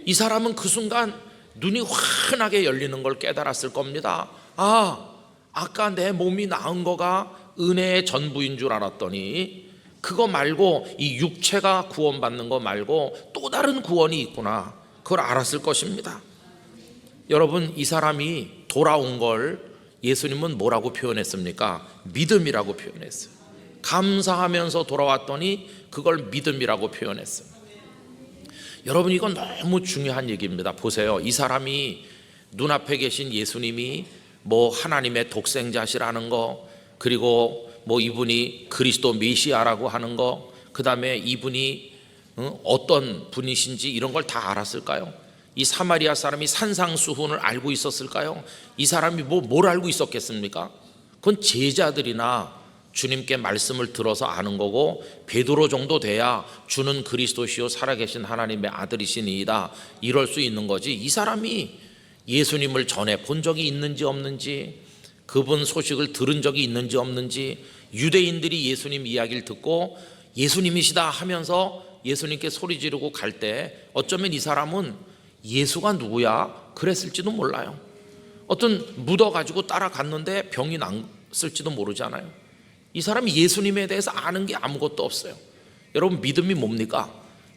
이 사람은 그 순간 눈이 환하게 열리는 걸 깨달았을 겁니다. 아까 내 몸이 나은 거가 은혜의 전부인 줄 알았더니 그거 말고, 이 육체가 구원받는 거 말고 또 다른 구원이 있구나, 그걸 알았을 것입니다. 여러분, 이 사람이 돌아온 걸 예수님은 뭐라고 표현했습니까? 믿음이라고 표현했어요. 감사하면서 돌아왔더니 그걸 믿음이라고 표현했어요. 여러분, 이건 너무 중요한 얘기입니다. 보세요. 이 사람이 눈앞에 계신 예수님이 뭐 하나님의 독생자시라는 거, 그리고 뭐 이분이 그리스도 메시아라고 하는 거, 그 다음에 이분이 어떤 분이신지 이런 걸 다 알았을까요? 이 사마리아 사람이 산상수훈을 알고 있었을까요? 이 사람이 뭘 알고 있었겠습니까? 그건 제자들이나 주님께 말씀을 들어서 아는 거고, 베드로 정도 돼야 주는 그리스도시요 살아계신 하나님의 아들이시니이다, 이럴 수 있는 거지. 이 사람이 예수님을 전에 본 적이 있는지 없는지, 그분 소식을 들은 적이 있는지 없는지, 유대인들이 예수님 이야기를 듣고 예수님이시다 하면서 예수님께 소리 지르고 갈 때 어쩌면 이 사람은 예수가 누구야? 그랬을지도 몰라요. 어떤 묻어가지고 따라갔는데 병이 났을지도 모르잖아요. 이 사람이 예수님에 대해서 아는 게 아무것도 없어요. 여러분, 믿음이 뭡니까?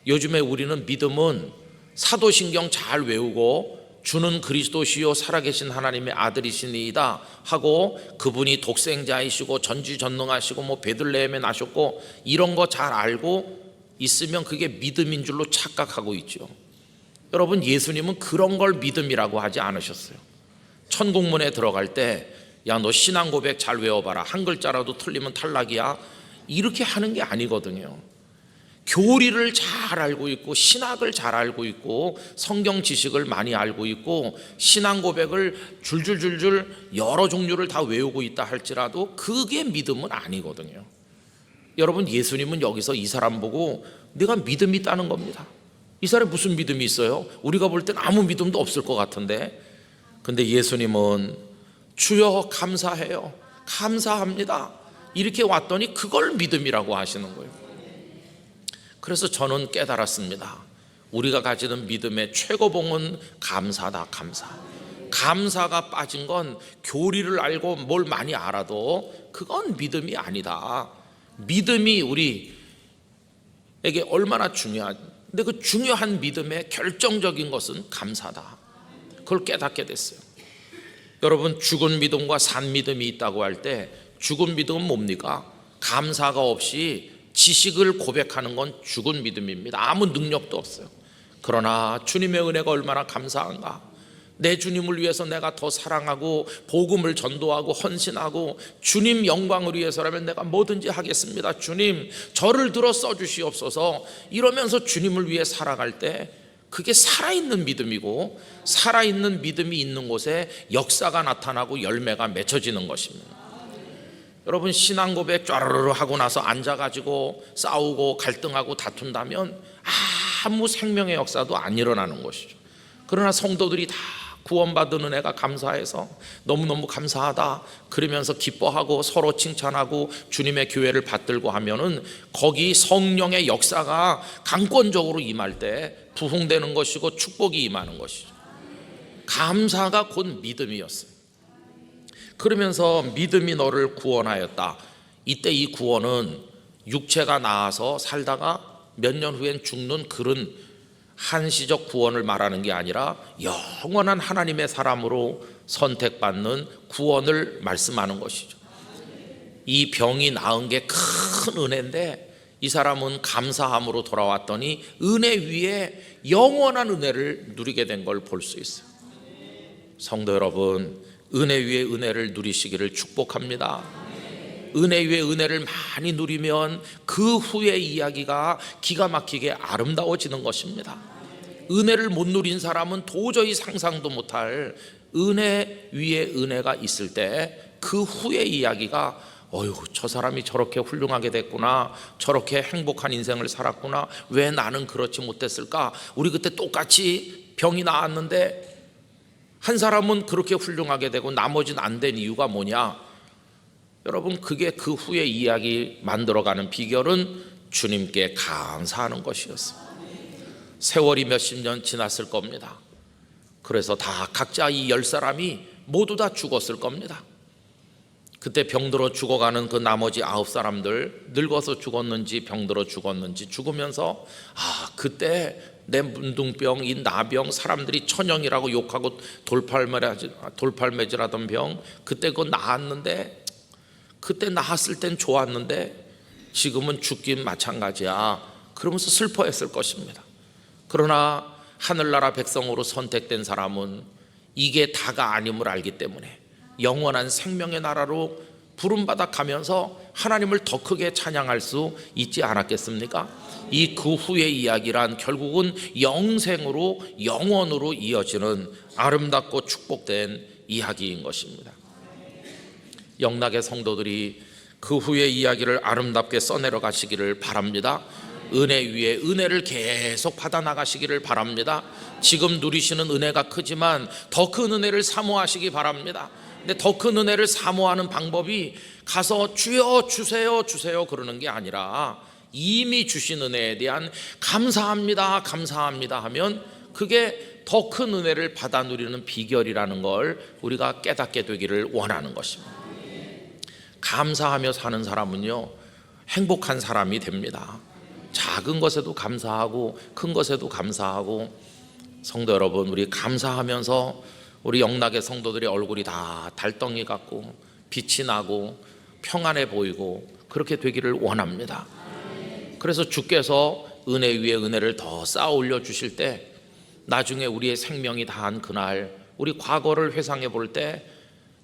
요즘에 우리는 믿음은 사도신경 잘 외우고 주는 그리스도시요 살아계신 하나님의 아들이시니이다 하고, 그분이 독생자이시고 전지전능하시고 뭐 베들레헴에 나셨고 이런 거 잘 알고 있으면 그게 믿음인 줄로 착각하고 있죠. 여러분, 예수님은 그런 걸 믿음이라고 하지 않으셨어요. 천국문에 들어갈 때 야, 너 신앙 고백 잘 외워봐라, 한 글자라도 틀리면 탈락이야, 이렇게 하는 게 아니거든요. 교리를 잘 알고 있고 신학을 잘 알고 있고 성경 지식을 많이 알고 있고 신앙 고백을 줄줄줄줄 여러 종류를 다 외우고 있다 할지라도 그게 믿음은 아니거든요. 여러분, 예수님은 여기서 이 사람 보고 내가 믿음이 있다는 겁니다. 이 사람이 무슨 믿음이 있어요? 우리가 볼 땐 아무 믿음도 없을 것 같은데, 근데 예수님은 주여 감사해요, 감사합니다, 이렇게 왔더니 그걸 믿음이라고 하시는 거예요. 그래서 저는 깨달았습니다. 우리가 가지는 믿음의 최고봉은 감사다. 감사가 빠진 건 교리를 알고 뭘 많이 알아도 그건 믿음이 아니다. 믿음이 우리에게 얼마나 중요한데, 그 중요한 믿음의 결정적인 것은 감사다. 그걸 깨닫게 됐어요. 여러분, 죽은 믿음과 산 믿음이 있다고 할 때 죽은 믿음은 뭡니까? 감사가 없이 지식을 고백하는 건 죽은 믿음입니다. 아무 능력도 없어요. 그러나 주님의 은혜가 얼마나 감사한가. 내 주님을 위해서 내가 더 사랑하고 복음을 전도하고 헌신하고 주님 영광을 위해서라면 내가 뭐든지 하겠습니다, 주님 저를 들어 써주시옵소서, 이러면서 주님을 위해 살아갈 때 그게 살아있는 믿음이고, 살아있는 믿음이 있는 곳에 역사가 나타나고 열매가 맺혀지는 것입니다. 여러분, 신앙 고백 쫘르르 하고 나서 앉아가지고 싸우고 갈등하고 다툰다면 아무 생명의 역사도 안 일어나는 것이죠. 그러나 성도들이 다 구원받은 은혜가 감사해서 너무너무 감사하다 그러면서 기뻐하고 서로 칭찬하고 주님의 교회를 받들고 하면은 거기 성령의 역사가 강권적으로 임할 때 부흥되는 것이고 축복이 임하는 것이죠. 감사가 곧 믿음이었어요. 그러면서 믿음이 너를 구원하였다. 이때 이 구원은 육체가 나아서 살다가 몇 년 후엔 죽는 그런 한시적 구원을 말하는 게 아니라 영원한 하나님의 사람으로 선택받는 구원을 말씀하는 것이죠. 이 병이 나은 게 큰 은혜인데 이 사람은 감사함으로 돌아왔더니 은혜 위에 영원한 은혜를 누리게 된 걸 볼 수 있어요. 성도 여러분, 은혜 위에 은혜를 누리시기를 축복합니다. 은혜 위에 은혜를 많이 누리면 그 후의 이야기가 기가 막히게 아름다워지는 것입니다. 은혜를 못 누린 사람은 도저히 상상도 못할 은혜 위에 은혜가 있을 때 그 후의 이야기가 저 사람이 저렇게 훌륭하게 됐구나, 저렇게 행복한 인생을 살았구나, 왜 나는 그렇지 못했을까? 우리 그때 똑같이 병이 나았는데 한 사람은 그렇게 훌륭하게 되고 나머지는 안 된 이유가 뭐냐? 여러분, 그게 그 후에 이야기 만들어가는 비결은 주님께 감사하는 것이었어요. 세월이 몇십 년 지났을 겁니다. 그래서 다 각자 이 10사람이 모두 다 죽었을 겁니다. 그때 병들어 죽어가는 그 나머지 9사람들, 늙어서 죽었는지 병들어 죽었는지 죽으면서 그때 내 문둥병, 이 나병, 사람들이 천형이라고 욕하고 돌팔매질하던 병, 그때 그거 나았는데, 그때 나았을 땐 좋았는데 지금은 죽긴 마찬가지야, 그러면서 슬퍼했을 것입니다. 그러나 하늘나라 백성으로 선택된 사람은 이게 다가 아님을 알기 때문에 영원한 생명의 나라로 부름받아 가면서 하나님을 더 크게 찬양할 수 있지 않았겠습니까? 이 그 후의 이야기란 결국은 영생으로, 영원으로 이어지는 아름답고 축복된 이야기인 것입니다. 영락의 성도들이 그 후의 이야기를 아름답게 써내려 가시기를 바랍니다. 은혜 위에 은혜를 계속 받아 나가시기를 바랍니다. 지금 누리시는 은혜가 크지만 더 큰 은혜를 사모하시기 바랍니다. 근데 더 큰 은혜를 사모하는 방법이 가서 주여 주세요 주세요 그러는 게 아니라 이미 주신 은혜에 대한 감사합니다 감사합니다 하면 그게 더 큰 은혜를 받아 누리는 비결이라는 걸 우리가 깨닫게 되기를 원하는 것입니다. 감사하며 사는 사람은요, 행복한 사람이 됩니다. 작은 것에도 감사하고 큰 것에도 감사하고. 성도 여러분, 우리 감사하면서 우리 영락의 성도들의 얼굴이 다 달덩이 같고 빛이 나고 평안해 보이고 그렇게 되기를 원합니다. 그래서 주께서 은혜 위에 은혜를 더 쌓아 올려 주실 때 나중에 우리의 생명이 다한 그날, 우리 과거를 회상해 볼 때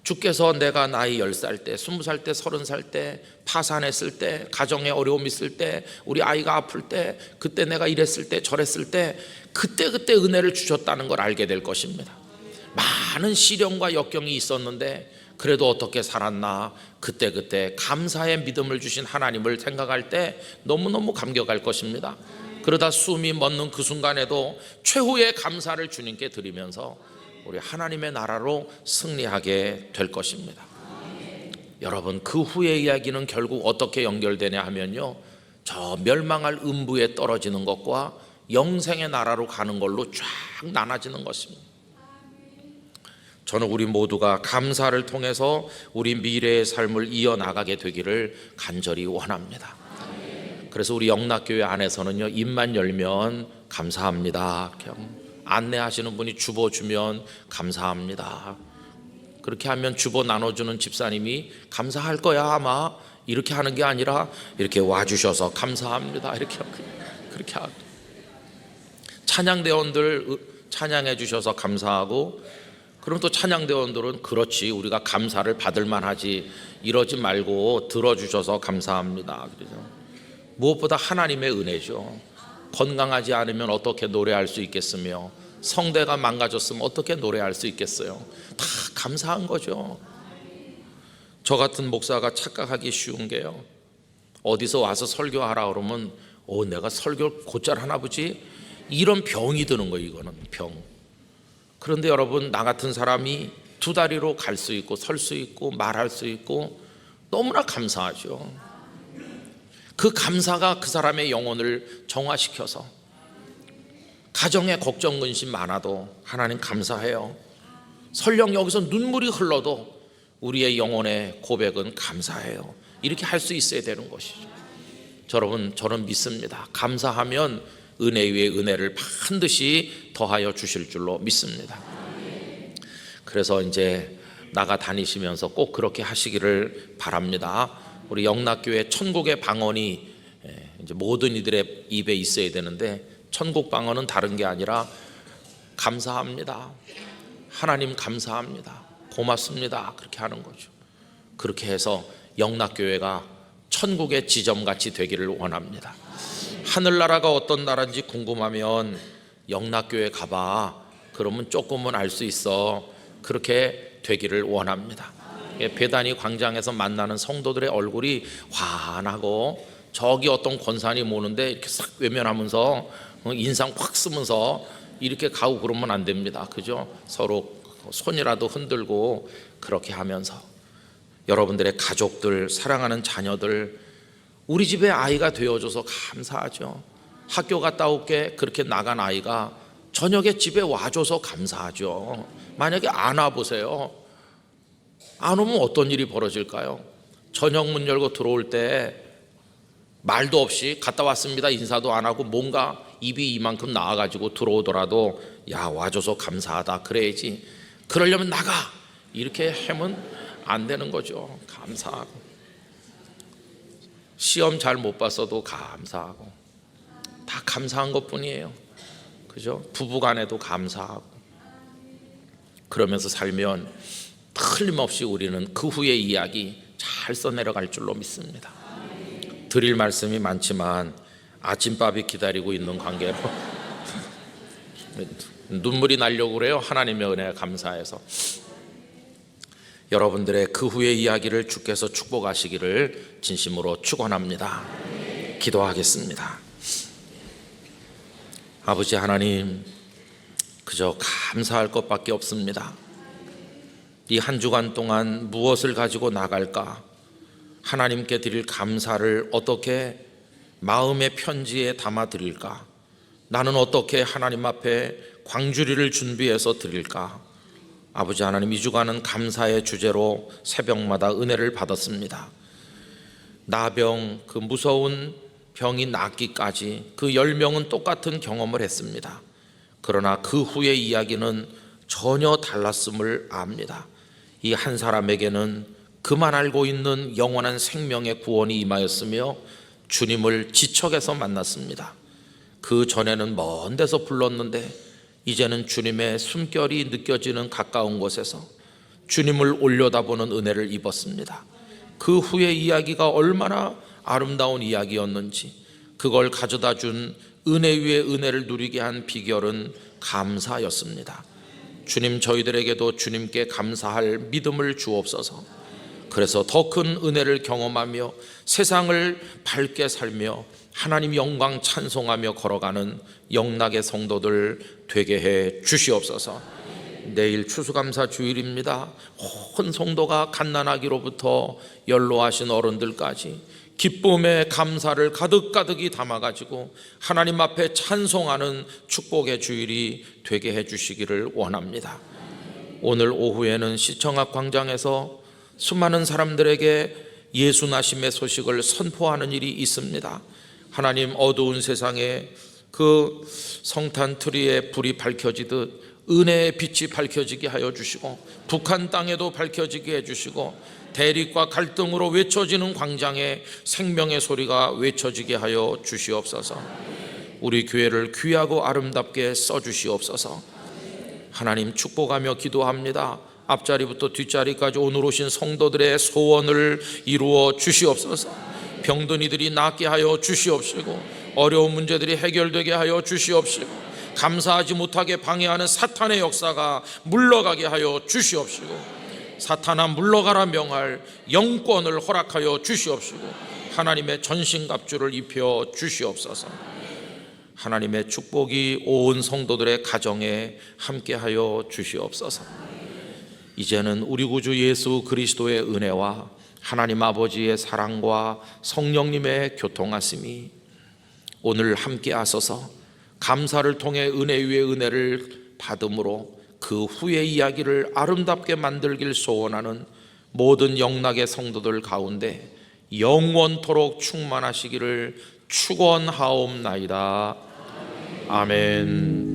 주께서 내가 나이 10살 때, 20살 때, 30살 때, 파산했을 때, 가정에 어려움 있을 때, 우리 아이가 아플 때, 그때 내가 이랬을 때 저랬을 때 그때 은혜를 주셨다는 걸 알게 될 것입니다. 많은 시련과 역경이 있었는데 그래도 어떻게 살았나, 그때 감사의 믿음을 주신 하나님을 생각할 때 너무너무 감격할 것입니다. 그러다 숨이 멎는 그 순간에도 최후의 감사를 주님께 드리면서 우리 하나님의 나라로 승리하게 될 것입니다. 여러분, 그 후의 이야기는 결국 어떻게 연결되냐 하면요, 저 멸망할 음부에 떨어지는 것과 영생의 나라로 가는 걸로 쫙 나눠지는 것입니다. 저는 우리 모두가 감사를 통해서 우리 미래의 삶을 이어나가게 되기를 간절히 원합니다. 그래서 우리 영락교회 안에서는요, 입만 열면 감사합니다, 안내하시는 분이 주보 주면 감사합니다, 그렇게 하면 주보 나눠주는 집사님이 감사할 거야 아마, 이렇게 하는 게 아니라 이렇게 와주셔서 감사합니다, 이렇게 그렇게 하고, 찬양대원들 찬양해 주셔서 감사하고, 그럼 또 찬양대원들은 그렇지, 우리가 감사를 받을 만하지, 이러지 말고 들어주셔서 감사합니다. 그러죠. 무엇보다 하나님의 은혜죠. 건강하지 않으면 어떻게 노래할 수 있겠으며, 성대가 망가졌으면 어떻게 노래할 수 있겠어요. 다 감사한 거죠. 저 같은 목사가 착각하기 쉬운 게요, 어디서 와서 설교하라 그러면 내가 설교 곧잘 하나 보지, 이런 병이 드는 거예요. 이거는 병. 그런데 여러분, 나 같은 사람이 두 다리로 갈 수 있고 설 수 있고 말할 수 있고 너무나 감사하죠. 그 감사가 그 사람의 영혼을 정화시켜서 가정에 걱정 근심 많아도 하나님 감사해요. 설령 여기서 눈물이 흘러도 우리의 영혼의 고백은 감사해요. 이렇게 할 수 있어야 되는 것이죠. 여러분, 저는 믿습니다. 감사하면 은혜 위에 은혜를 반드시 더하여 주실 줄로 믿습니다. 그래서 이제 나가 다니시면서 꼭 그렇게 하시기를 바랍니다. 우리 영락교회 천국의 방언이 이제 모든 이들의 입에 있어야 되는데, 천국 방언은 다른 게 아니라 감사합니다, 하나님 감사합니다, 고맙습니다, 그렇게 하는 거죠. 그렇게 해서 영락교회가 천국의 지점같이 되기를 원합니다. 하늘나라가 어떤 나라인지 궁금하면 영락교회 가봐. 그러면 조금은 알 수 있어. 그렇게 되기를 원합니다. 베다니 광장에서 만나는 성도들의 얼굴이 환하고, 저기 어떤 권사님 오는데 이렇게 싹 외면하면서 인상 확 쓰면서 이렇게 가고 그러면 안 됩니다. 그죠? 서로 손이라도 흔들고 그렇게 하면서 여러분들의 가족들, 사랑하는 자녀들, 우리 집에 아이가 되어줘서 감사하죠. 학교 갔다 올게 그렇게 나간 아이가 저녁에 집에 와줘서 감사하죠. 만약에 안 와보세요. 안 오면 어떤 일이 벌어질까요? 저녁 문 열고 들어올 때 말도 없이 갔다 왔습니다 인사도 안 하고 뭔가 입이 이만큼 나와가지고 들어오더라도 야, 와줘서 감사하다 그래야지. 그러려면 나가 이렇게 하면 안 되는 거죠. 감사하고, 시험 잘 못 봤어도 감사하고, 다 감사한 것뿐이에요. 그죠? 부부간에도 감사하고, 그러면서 살면 틀림없이 우리는 그 후의 이야기 잘 써내려갈 줄로 믿습니다. 드릴 말씀이 많지만 아침밥이 기다리고 있는 관계로 눈물이 나려고 그래요. 하나님의 은혜에 감사해서. 여러분들의 그 후의 이야기를 주께서 축복하시기를 진심으로 축원합니다. 기도하겠습니다. 아버지 하나님, 그저 감사할 것밖에 없습니다. 이 한 주간 동안 무엇을 가지고 나갈까? 하나님께 드릴 감사를 어떻게 마음의 편지에 담아 드릴까? 나는 어떻게 하나님 앞에 광주리를 준비해서 드릴까? 아버지 하나님, 이 주간은 감사의 주제로 새벽마다 은혜를 받았습니다. 나병, 그 무서운 병이 낫기까지 그 10명은 똑같은 경험을 했습니다. 그러나 그 후의 이야기는 전혀 달랐음을 압니다. 이 한 사람에게는 그만 알고 있는 영원한 생명의 구원이 임하였으며 주님을 지척에서 만났습니다. 그 전에는 먼 데서 불렀는데 이제는 주님의 숨결이 느껴지는 가까운 곳에서 주님을 올려다보는 은혜를 입었습니다. 그 후의 이야기가 얼마나 아름다운 이야기였는지, 그걸 가져다 준 은혜 위에 은혜를 누리게 한 비결은 감사였습니다. 주님, 저희들에게도 주님께 감사할 믿음을 주옵소서. 그래서 더 큰 은혜를 경험하며 세상을 밝게 살며 하나님 영광 찬송하며 걸어가는 영락의 성도들 되게 해 주시옵소서. 내일 추수감사 주일입니다. 온 성도가 갓난아기로부터 연로하신 어른들까지 기쁨의 감사를 가득가득이 담아가지고 하나님 앞에 찬송하는 축복의 주일이 되게 해주시기를 원합니다. 오늘 오후에는 시청 앞 광장에서 수많은 사람들에게 예수 나심의 소식을 선포하는 일이 있습니다. 하나님, 어두운 세상에 그 성탄 트리에 불이 밝혀지듯 은혜의 빛이 밝혀지게 하여 주시고, 북한 땅에도 밝혀지게 해주시고, 대립과 갈등으로 외쳐지는 광장에 생명의 소리가 외쳐지게 하여 주시옵소서. 우리 교회를 귀하고 아름답게 써주시옵소서. 하나님, 축복하며 기도합니다. 앞자리부터 뒷자리까지 오늘 오신 성도들의 소원을 이루어 주시옵소서. 병든 이들이 낫게 하여 주시옵시고, 어려운 문제들이 해결되게 하여 주시옵시고, 감사하지 못하게 방해하는 사탄의 역사가 물러가게 하여 주시옵시고, 사탄아 물러가라 명할 영권을 허락하여 주시옵시고, 하나님의 전신갑주를 입혀 주시옵소서. 하나님의 축복이 온 성도들의 가정에 함께하여 주시옵소서. 이제는 우리 구주 예수 그리스도의 은혜와 하나님 아버지의 사랑과 성령님의 교통하심이 오늘 함께하소서. 감사를 통해 은혜 위에 은혜를 받음으로 그 후의 이야기를 아름답게 만들길 소원하는 모든 영락의 성도들 가운데 영원토록 충만하시기를 축원하옵나이다. 아멘.